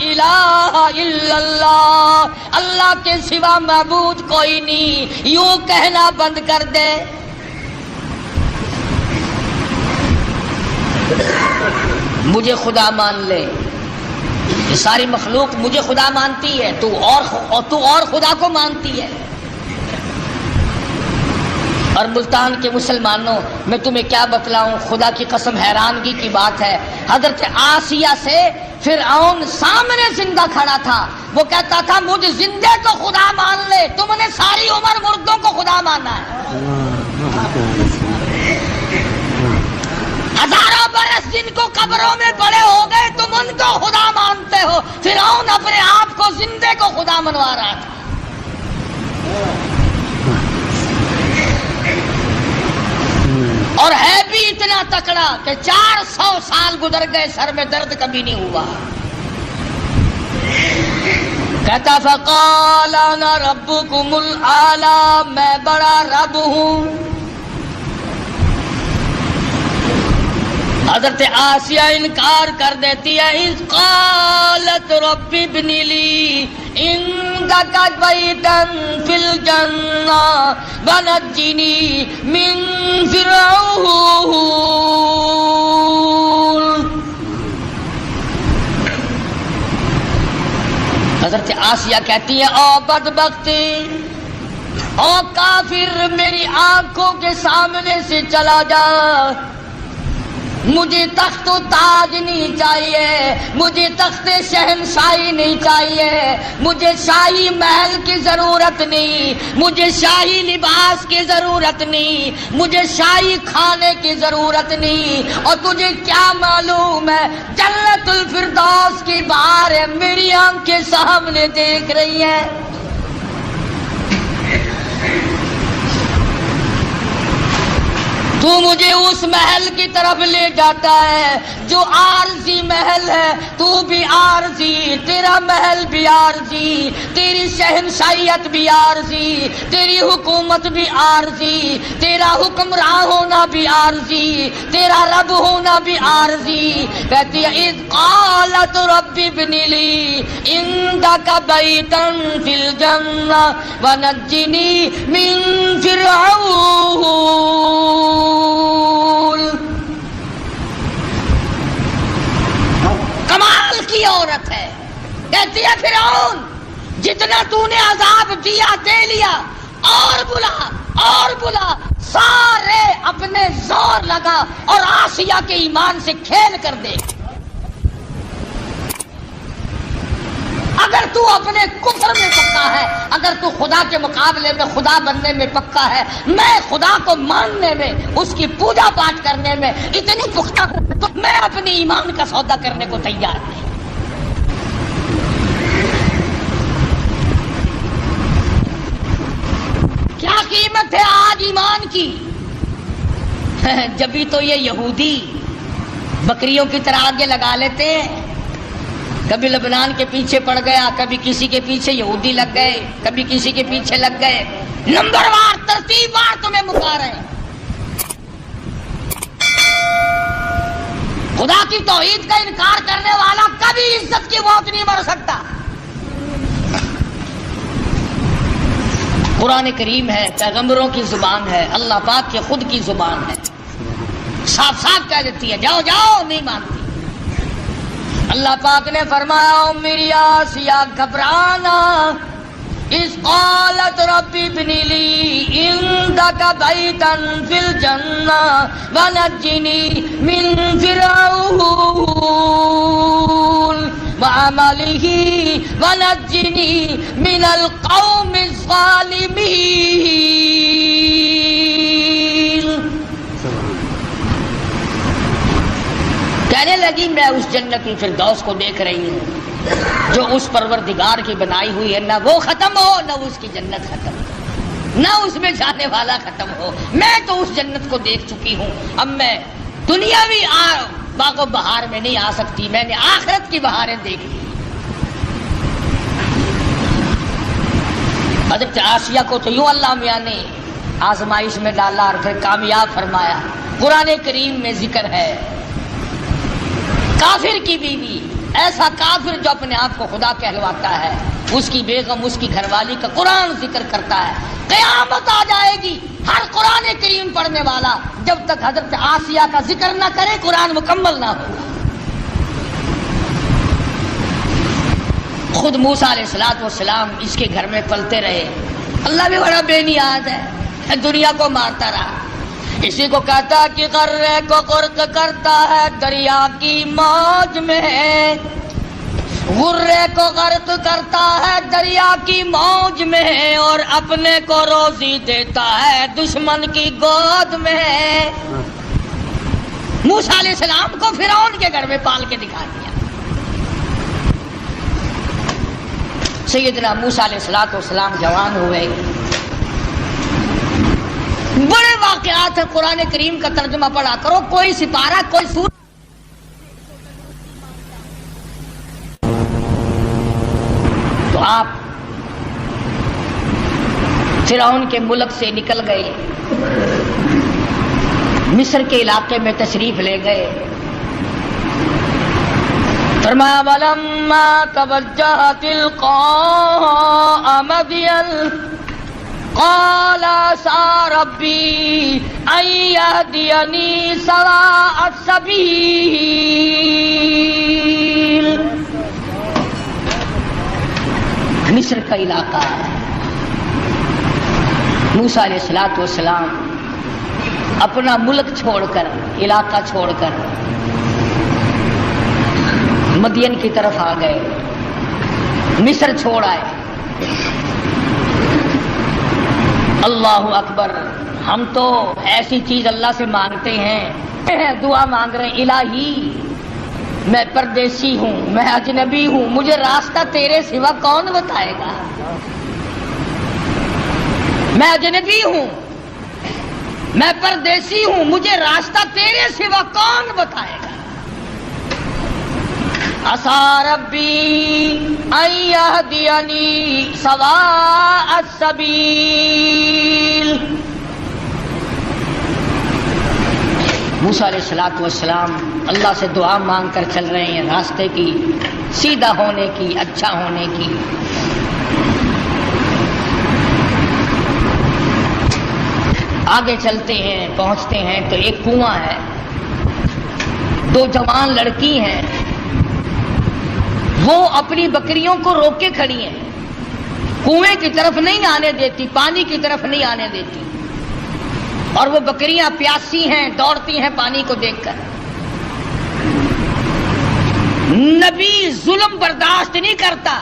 A: الہ الا اللہ، اللہ کے سوا معبود کوئی نہیں، یوں کہنا بند کر دے۔ مجھے خدا مان لے، یہ ساری مخلوق مجھے خدا مانتی ہے، تو اور خدا کو مانتی ہے۔ اور ملتان کے مسلمانوں، میں تمہیں کیا بتلاؤں، خدا کی قسم حیرانگی کی بات ہے، حضرت آسیہ سے فرعون سامنے زندہ کھڑا تھا، وہ کہتا تھا مجھے زندے کو خدا مان لے، تم نے ساری عمر مردوں کو خدا مانا ہے، ہزاروں برس جن کو قبروں میں پڑے ہو گئے تم ان کو خدا مانتے ہو۔ فرعون اپنے آپ کو زندے کو خدا منوا رہا تھا۔ اور ہے بھی اتنا تکڑا کہ 400 سال گزر گئے، سر میں درد کبھی نہیں ہوا۔ کہتا فقال انا ربکم الاعلی، میں بڑا رب ہوں۔ حضرت آسیہ انکار کر دیتی ہے، اذ قالت رب ابن لی عندک بیتا فی الجنہ ونجنی من فرعون۔ حضرت آسیہ کہتی ہے او بدبختی، او کافر، میری آنکھوں کے سامنے سے چلا جا، مجھے تخت و تاج نہیں چاہیے، مجھے تخت شہنشاہی نہیں چاہیے، مجھے شاہی محل کی ضرورت نہیں، مجھے شاہی لباس کی ضرورت نہیں، مجھے شاہی کھانے کی ضرورت نہیں، اور تجھے کیا معلوم ہے جنت الفردوس کی بہاریں میری آنکھیں سامنے دیکھ رہی ہیں۔ تو مجھے اس محل کی طرف لے جاتا ہے جو عارضی محل ہے، تو بھی عارضی، تیرا محل بھی عارضی، تیری شہنشاہیت بھی عارضی، تیری حکومت بھی عارضی، تیرا حکمراں ہونا بھی عارضی، تیرا رب ہونا بھی عارضی۔ کہتی ہے اذ قالت رب ابن لی عندک بیتا فی الجنہ ونجنی من فرعون۔ کمال کی عورت ہے، کہتی ہے فرعون جتنا تو نے عذاب دیا دے لیا، اور بلا، سارے اپنے زور لگا اور آسیہ کے ایمان سے کھیل کر دے۔ اگر تو اپنے کفر میں پکا ہے، اگر تو خدا کے مقابلے میں خدا بننے میں پکا ہے، میں خدا کو ماننے میں، اس کی پوجا پاٹ کرنے میں اتنی پختہ ہوں، تو میں اپنی ایمان کا سودا کرنے کو تیار نہیں۔ کیا قیمت ہے آج ایمان کی؟ جبھی تو یہ یہودی بکریوں کی طرح آگے لگا لیتے ہیں، کبھی لبنان کے پیچھے پڑ گیا، کبھی کسی کے پیچھے یہودی لگ گئے، کبھی کسی کے پیچھے لگ گئے، نمبر وار ترتیب وار تمہیں مکا رہے ہیں۔ خدا کی توحید کا انکار کرنے والا کبھی عزت کی موت نہیں مر سکتا۔ قرآن کریم ہے، پیغمبروں کی زبان ہے، اللہ پاک کے خود کی زبان ہے، صاف صاف کہہ دیتی ہے جاؤ جاؤ، نہیں مانتی۔ اللہ پاک نے فرمایا میری آسیہ گھبرانا، اذ قالت رب ابن لي عندك بيتا في الجنة ونجني من فرعون وعمله ونجني من القوم الظالمين. کہنے لگی میں اس جنت الفردوس کو دیکھ رہی ہوں جو اس پروردگار کی بنائی ہوئی ہے، نہ وہ ختم ہو نہ اس کی جنت ختم ہو، نہ اس میں جانے والا ختم ہو. میں تو اس جنت کو دیکھ چکی ہوں، اب میں دنیاوی باغ و بہار میں نہیں آ سکتی، میں نے آخرت کی بہاریں دیکھ لی. حضرت آسیہ کو تو یوں اللہ میاں نے آزمائش میں ڈالا اور پھر کامیاب فرمایا. قرآن کریم میں ذکر ہے کافر کی بیوی، ایسا کافر جو اپنے آپ کو خدا کہلواتا ہے، اس کی بیگم، اس کی گھر والی کا قرآن ذکر کرتا ہے. قیامت آ جائے گی، ہر قرآن کریم پڑھنے والا جب تک حضرت آسیہ کا ذکر نہ کرے قرآن مکمل نہ ہوگا. خود موسیٰ علیہ السلام اس کے گھر میں پلتے رہے. اللہ بھی بڑا بے نیاز ہے، دنیا کو مارتا رہا. اسی کو کہتا کہ غرے کو غرق کرتا ہے دریا کی موج میں، غرے کو غرق کرتا ہے دریا کی موج میں، اور اپنے کو روزی دیتا ہے دشمن کی گود میں. موسیٰ علیہ السلام کو فرعون کے گھر میں پال کے دکھا دیا. سیدنا موسیٰ علیہ السلام جوان ہوئے. بڑے واقعات ہیں، قرآن کریم کا ترجمہ پڑھا کرو. کوئی سپارہ، کوئی سورہ تو آپ فرعون کے ملک سے نکل گئے، مصر کے علاقے میں تشریف لے گئے. فرمایا وَلَمَّا تَوَجَّهَ تِلْقَاءَ مَدْيَنَ قَالَ عَسَىٰ رَبِّي أَن يَهْدِيَنِي سَوَاءَ السَّبِيلِ. مصر کا علاقہ ہے. موسیٰ علیہ السلام اپنا ملک چھوڑ کر، علاقہ چھوڑ کر مدین کی طرف آ گئے، مصر چھوڑ آئے. اللہ اکبر. ہم تو ایسی چیز اللہ سے مانگتے ہیں، دعا مانگ رہے ہیں الہی میں پردیسی ہوں، میں اجنبی ہوں، مجھے راستہ تیرے سوا کون بتائے گا. میں اجنبی ہوں، میں پردیسی ہوں، مجھے راستہ تیرے سوا کون بتائے گا. عَسَىٰ رَبِّي أَن يَهْدِيَنِي سَوَاءَ السَّبِيلِ. موسیٰ علیہ السلام اللہ سے دعا مانگ کر چل رہے ہیں راستے کی سیدھا ہونے کی، اچھا ہونے کی. آگے چلتے ہیں، پہنچتے ہیں تو ایک کنواں ہے. دو جوان لڑکی ہیں، وہ اپنی بکریوں کو روک کے کھڑی ہیں، کنویں کی طرف نہیں آنے دیتی، پانی کی طرف نہیں آنے دیتی. اور وہ بکریاں پیاسی ہیں، دوڑتی ہیں پانی کو دیکھ کر. نبی ظلم برداشت نہیں کرتا،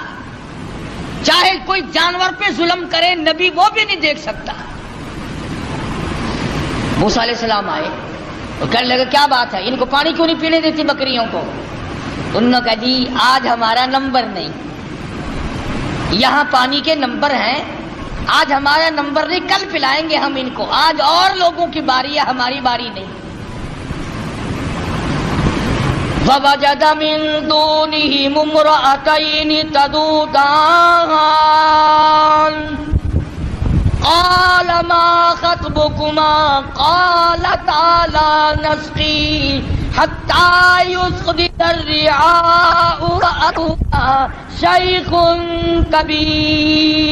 A: چاہے کوئی جانور پہ ظلم کرے نبی وہ بھی نہیں دیکھ سکتا. موسیٰ علیہ السلام آئے اور کہنے لگے کیا بات ہے، ان کو پانی کیوں نہیں پینے دیتی بکریوں کو؟ انہوں نے کہا جی آج ہمارا نمبر نہیں، یہاں پانی کے نمبر ہیں، آج ہمارا نمبر نہیں، کل پلائیں گے ہم ان کو، آج اور لوگوں کی باری ہے، ہماری باری نہیں. وَوَجَدَ مِن دُونِهِمُ امْرَأَتَيْنِ تَذُودَانِ قَالَ مَا خَطْبُكُمَا قَالَتَا لَا نَسْقِي حَتَّى يُصْدِرَ الرِّعَاءُ وَأَبُونَا شَيْخٌ كَبِيرٌ.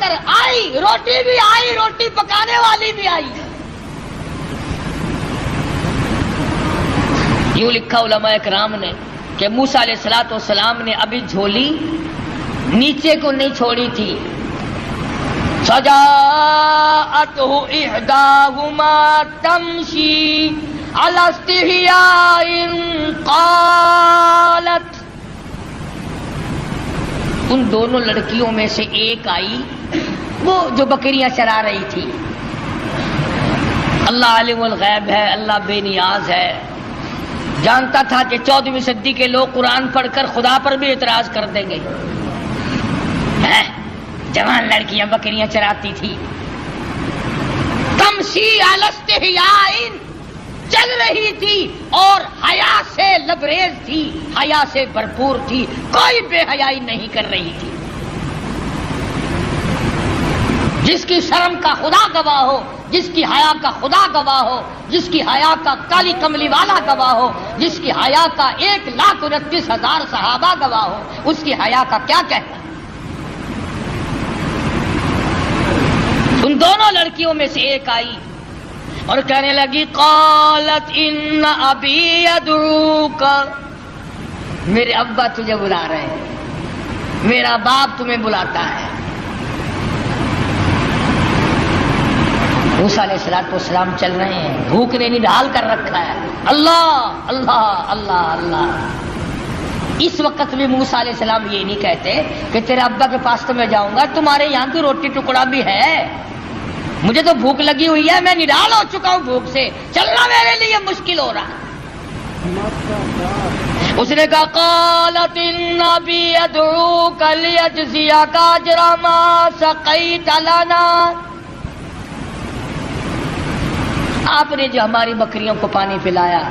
A: کر آئی، روٹی بھی آئی، روٹی پکانے والی بھی آئی۔ یوں لکھا علماء کرام نے کہ موسیٰ علیہ السلام نے ابھی جھولی نیچے کو نہیں چھوڑی تھی، فجاءته إحداهما تمشي على استحياء قالت، ان دونوں لڑکیوں میں سے ایک آئی، وہ جو بکریاں چرا رہی تھی۔ اللہ عالم الغیب ہے، اللہ بے نیاز ہے، جانتا تھا کہ 14ویں صدی کے لوگ قرآن پڑھ کر خدا پر بھی اعتراض کر دیں گے۔ جوان لڑکیاں بکریاں چراتی تھی، تمشی علی استحیاء، چل رہی تھی اور حیا سے لبریز تھی، حیا سے بھرپور تھی، کوئی بے حیائی نہیں کر رہی تھی۔ جس کی شرم کا خدا گواہ ہو، جس کی حیا کا خدا گواہ ہو، جس کی حیا کا کالی کملی والا گواہ ہو، جس کی حیا کا 1,29,000 صحابہ گواہ ہو، اس کی حیا کا کیا کہنا۔ ان دونوں لڑکیوں میں سے ایک آئی اور کہنے لگی قالت ان ابی یدعوک، میرے ابا تجھے بلا رہے ہیں، میرا باپ تمہیں بلاتا ہے۔ موسیٰ علیہ السلام چل رہے ہیں، بھوک نے نڈال کر رکھا ہے، اللہ اللہ اللہ اللہ۔ اس وقت بھی موسیٰ علیہ السلام یہ نہیں کہتے کہ تیرے ابا کے پاس تو میں جاؤں گا، تمہارے یہاں تو روٹی ٹکڑا بھی ہے، مجھے تو بھوک لگی ہوئی ہے، میں نڈال ہو چکا ہوں بھوک سے، چلنا میرے لیے مشکل ہو رہا۔ اس نے کہا قالت ان ابی یدعوک لیجزیک اجر ما سقیت لنا، آپ نے جو ہماری بکریوں کو پانی پلایا،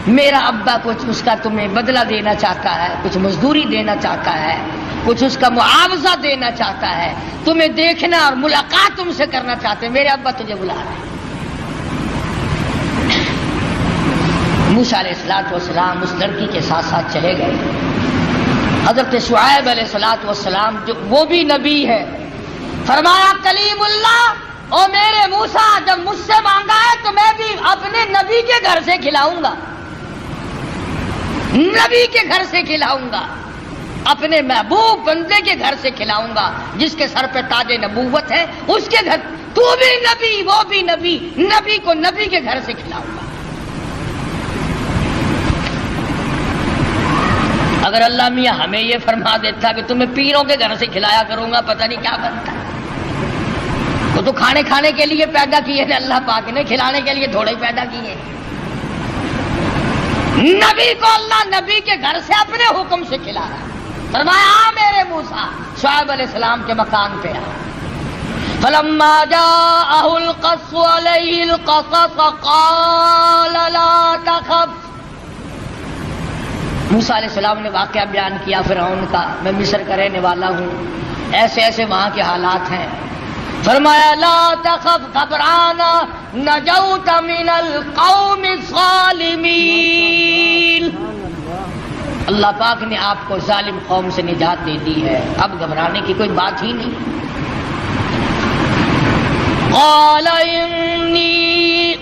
A: میرا ابا کچھ اس کا تمہیں بدلہ دینا چاہتا ہے، کچھ مزدوری دینا چاہتا ہے، کچھ اس کا معاوضہ دینا چاہتا ہے، تمہیں دیکھنا اور ملاقات تم سے کرنا چاہتے ہیں، میرے ابا تجھے بلا رہے ہیں۔ موسیٰ علیہ السلام اس لڑکی کے ساتھ ساتھ چلے گئے۔ حضرت شعیب علیہ السلام جو وہ بھی نبی ہے، فرمایا کلیم اللہ، او میرے موسیٰ جب مجھ سے مانگا ہے تو میں بھی اپنے نبی کے گھر سے کھلاؤں گا، نبی کے گھر سے کھلاؤں گا، اپنے محبوب بندے کے گھر سے کھلاؤں گا، جس کے سر پہ تاج نبوت ہے، اس کے گھر، تو بھی نبی وہ بھی نبی، نبی کو نبی کے گھر سے کھلاؤں گا۔ اگر اللہ میاں ہمیں یہ فرما دیتا کہ تمہیں پیروں کے گھر سے کھلایا کروں گا، پتہ نہیں کیا بنتا۔ وہ تو کھانے کے لیے پیدا کیے ہیں اللہ پاک نے، کھلانے کے لیے تھوڑے ہی پیدا کیے۔ نبی کو اللہ نبی کے گھر سے اپنے حکم سے کھلا رہا ہے۔ فرمایا آ میرے موسیٰ، شعیب علیہ السلام کے مکان پہ آ۔ فلما جاءه القص عليه القصص قال لا تخف، موسیٰ علیہ السلام نے واقعہ بیان کیا فرعون کا، میں مصر کا رہنے والا ہوں، ایسے ایسے وہاں کے حالات ہیں۔ فرمایا لا تخف، گھبرانا، نجوت من القوم الظالمین، اللہ پاک نے آپ کو ظالم قوم سے نجات دے دی ہے، اب گھبرانے کی کوئی بات ہی نہیں۔ قال انی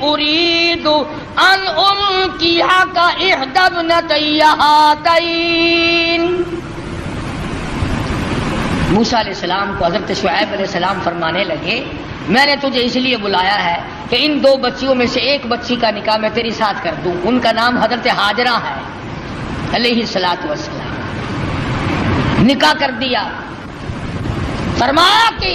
A: اريد ان القيك احدى ابنتي هاتين، موسیٰ علیہ السلام کو حضرت شعیب علیہ السلام فرمانے لگے میں نے تجھے اس لیے بلایا ہے کہ ان دو بچیوں میں سے ایک بچی کا نکاح میں تیری ساتھ کر دوں، ان کا نام حضرت ہاجرہ ہے علیہ السلام، نکاح کر دیا۔ فرمایا کہ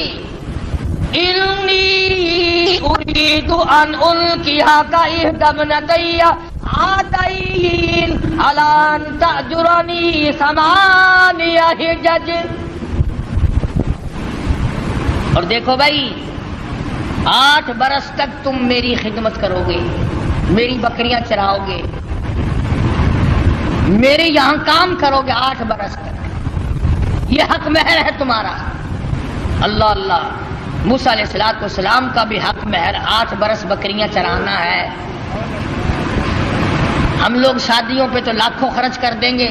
A: انی اريد ان القيك احدى ابنتي هاتين على ان تأجرني 8 حجج، اور دیکھو بھائی 8 برس تک تم میری خدمت کرو گے، میری بکریاں چراؤ گے، میرے یہاں کام کرو گے 8 برس تک، یہ حق مہر ہے تمہارا۔ اللہ اللہ، موسیٰ علیہ السلام کا بھی حق مہر 8 برس بکریاں چرانا ہے۔ ہم لوگ شادیوں پہ تو لاکھوں خرچ کر دیں گے،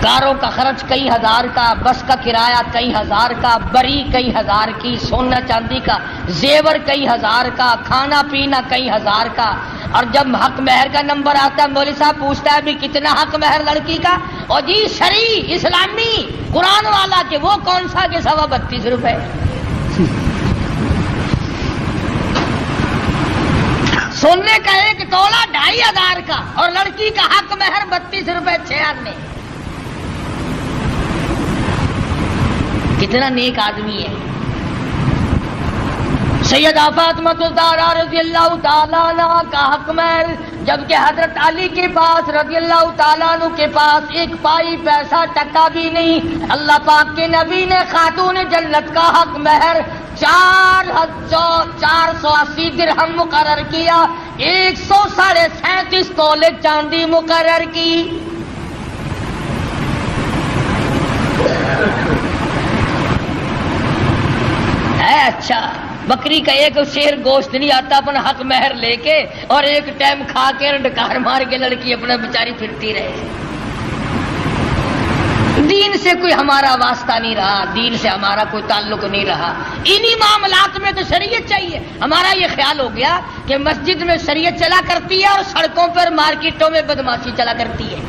A: کاروں کا خرچ کئی ہزار کا، بس کا کرایہ کئی ہزار کا، بری کئی ہزار کی، سونا چاندی کا زیور کئی ہزار کا، کھانا پینا کئی ہزار کا، اور جب حق مہر کا نمبر آتا ہے مولوی صاحب پوچھتا ہے بھی کتنا حق مہر لڑکی کا، اور جی شرعی اسلامی قرآن والا کہ وہ کون سا کہ 32.5 روپے۔ سونے کا ایک تولہ 2500 کا، اور لڑکی کا حق مہر 32 روپے 6 آدمی۔ کتنا نیک آدمی ہے۔ سیدہ فاطمہ الزہرا رضی اللہ تعالیٰ عنہ کا حق مہر، جبکہ حضرت علی کے پاس رضی اللہ تعالیٰ عنہ کے پاس ایک پائی پیسہ ٹکا بھی نہیں، اللہ پاک کے نبی نے خاتون جنت کا حق مہر 480 درہم مقرر کیا، 137.5 تولے چاندی مقرر کی۔ اچھا بکری کا ایک شیر گوشت نہیں آتا اپنا حق مہر لے کے، اور ایک ٹائم کھا کے ڈکار مار کے لڑکی اپنا بیچاری پھرتی رہے۔ دین سے کوئی ہمارا واسطہ نہیں رہا، دین سے ہمارا کوئی تعلق نہیں رہا۔ انہی معاملات میں تو شریعت چاہیے۔ ہمارا یہ خیال ہو گیا کہ مسجد میں شریعت چلا کرتی ہے اور سڑکوں پر مارکیٹوں میں بدماشی چلا کرتی ہے۔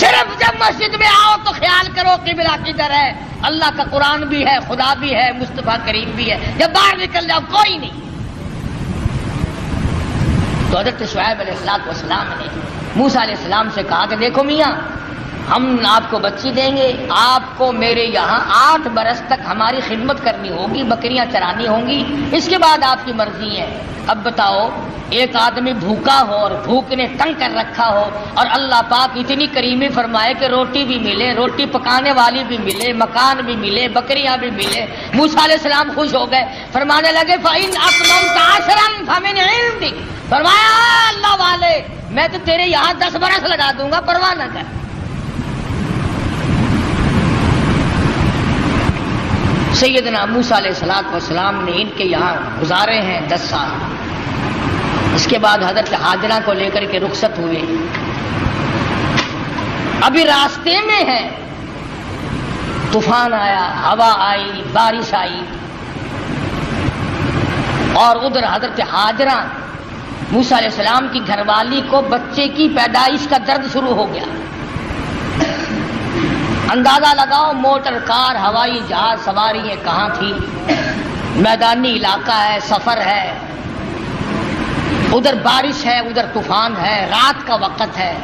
A: صرف جب مسجد میں آؤ تو خیال کرو قبلہ کدھر ہے، اللہ کا قرآن بھی ہے، خدا بھی ہے، مصطفیٰ کریم بھی ہے۔ جب باہر نکل جاؤ کوئی نہیں۔ تو حضرت شعیب علیہ السلام نے موسیٰ علیہ السلام سے کہا کہ دیکھو میاں، ہم آپ کو بچی دیں گے، آپ کو میرے یہاں 8 برس تک ہماری خدمت کرنی ہوگی، بکریاں چرانی ہوں گی، اس کے بعد آپ کی مرضی ہے۔ اب بتاؤ ایک آدمی بھوکا ہو اور بھوک نے تنگ کر رکھا ہو، اور اللہ پاک اتنی کریمی فرمائے کہ روٹی بھی ملے، روٹی پکانے والی بھی ملے، مکان بھی ملے، بکریاں بھی ملے۔ موسیٰ علیہ السلام خوش ہو گئے، فرمانے لگے فَإِنْ أَتْمَمْتَ عَشْرًا فَمِنْ عِنْدِكَ، فرمایا اللہ والے میں تو تیرے یہاں 10 برس لگا دوں گا، پرواہ نہ کر۔ سیدنا موسیٰ علیہ السلام نے ان کے یہاں گزارے ہیں 10 سال۔ اس کے بعد حضرت ہاجرہ کو لے کر کے رخصت ہوئے۔ ابھی راستے میں ہے، طوفان آیا، ہوا آئی، بارش آئی، اور ادھر حضرت ہاجرہ موسیٰ علیہ السلام کی گھر والی کو بچے کی پیدائش کا درد شروع ہو گیا۔ اندازہ لگاؤ موٹر کار، ہوائی جہاز سواریاں کہاں تھی، میدانی علاقہ ہے، سفر ہے، ادھر بارش ہے، ادھر طوفان ہے، رات کا وقت ہے۔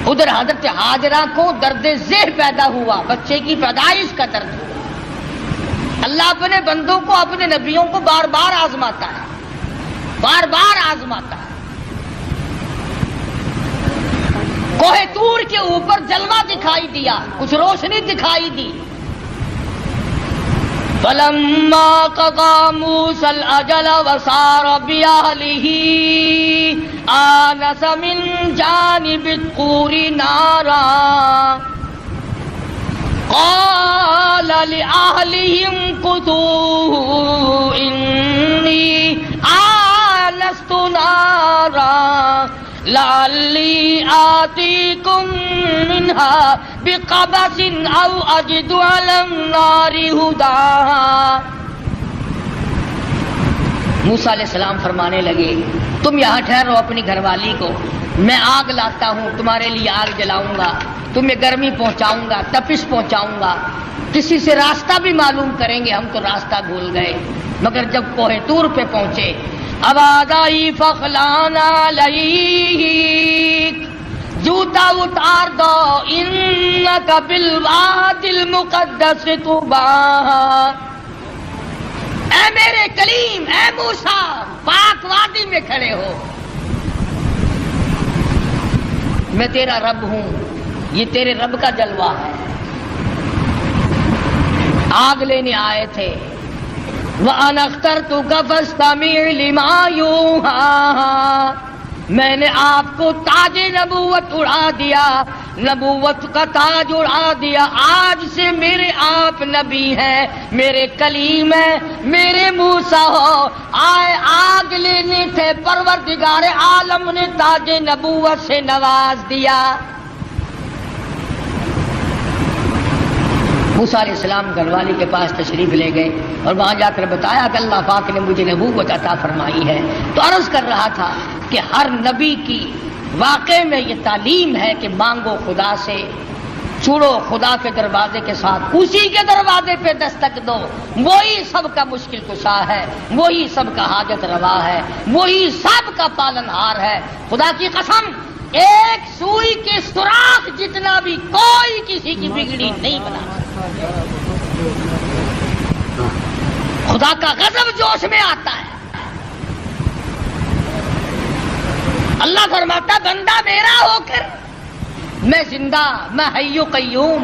A: ادھر حضرت ہاجرہ کو درد ذہن پیدا ہوا، بچے کی پیدائش کا درد ہوا۔ اللہ اپنے بندوں کو، اپنے نبیوں کو بار بار آزماتا ہے، بار بار آزماتا ہے۔ کوہ طور کے اوپر جلوہ دکھائی دیا، کچھ روشنی دکھائی دی۔ فَلَمَّا قَضَىٰ مُوسَى الْأَجَلَ وَسَارَ بِأَهْلِهِ آنَسَ مِن جَانِبِ الطُّورِ نَارًا قَالَ لِأَهْلِهِ امْكُثُوا إِنِّي آنَسْتُ نَارًا لعلی آتیکم منہا بقبس او اجد علی النار ہدیٰ۔ موسیٰ علیہ السلام فرمانے لگے تم یہاں ٹھہرو اپنی گھر والی کو، میں آگ لاتا ہوں، تمہارے لیے آگ جلاؤں گا، تمہیں گرمی پہنچاؤں گا، تپش پہنچاؤں گا، کسی سے راستہ بھی معلوم کریں گے، ہم تو راستہ بھول گئے۔ مگر جب کوہ طور پہ پہنچے آواز آئی فخلانا لیک، جوتا اتار دو، انکا بالوادی المقدس طویٰ، اے میرے کلیم، اے موسیٰ پاک وادی میں کھڑے ہو، میں تیرا رب ہوں، یہ تیرے رب کا جلوہ ہے۔ آگ لینے آئے تھے، وَأَنَا اخْتَرْتُكَ فَاسْتَمِعْ لِمَا يُوحَىٰ، میں نے آپ کو تاج نبوت اڑا دیا، نبوت کا تاج اڑا دیا، آج سے میرے آپ نبی ہیں، میرے کلیم ہیں، میرے موسیٰ ہو، آئے آگ لینے تھے، پروردگار عالم نے تاج نبوت سے نواز دیا۔ موسیٰ علیہ السلام گھر والی کے پاس تشریف لے گئے اور وہاں جا کر بتایا کہ اللہ پاک نے مجھے نبوت عطا فرمائی ہے۔ تو عرض کر رہا تھا کہ ہر نبی کی واقع میں یہ تعلیم ہے کہ مانگو خدا سے، چھوڑو خدا کے دروازے کے ساتھ، اسی کے دروازے پہ دستک دو، وہی سب کا مشکل کشا ہے، وہی سب کا حاجت روا ہے، وہی سب کا پالنہار ہے۔ خدا کی قسم، ایک سوئی کے سوراخ جتنا بھی کوئی کسی کی بگڑی نہیں بنا سکتا۔ خدا کا غضب جوش میں آتا ہے۔ اللہ فرماتا بندہ میرا ہو کر، میں زندہ، میں حی و قیوم،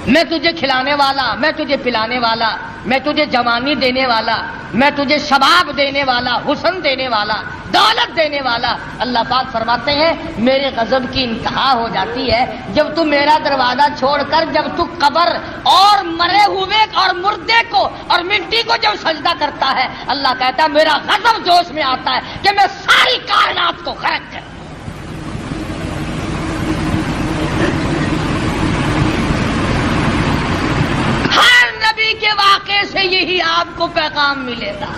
A: میں تجھے کھلانے والا، میں تجھے پلانے والا، میں تجھے جوانی دینے والا، میں تجھے شباب دینے والا، حسن دینے والا، دولت دینے والا۔ اللہ پاک فرماتے ہیں میرے غضب کی انتہا ہو جاتی ہے جب تو میرا دروازہ چھوڑ کر، جب تو قبر اور مرے ہوئے اور مردے کو اور مٹی کو جب سجدہ کرتا ہے، اللہ کہتا ہے میرا غضب جوش میں آتا ہے کہ میں ساری کائنات کو غرق کر۔ ہر نبی کے واقعے سے یہی آپ کو پیغام ملے گا۔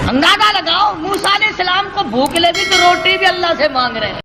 A: اندازہ لگاؤ، موسیٰ علیہ السلام کو بھوک لگی تو روٹی بھی اللہ سے مانگ رہے ہیں۔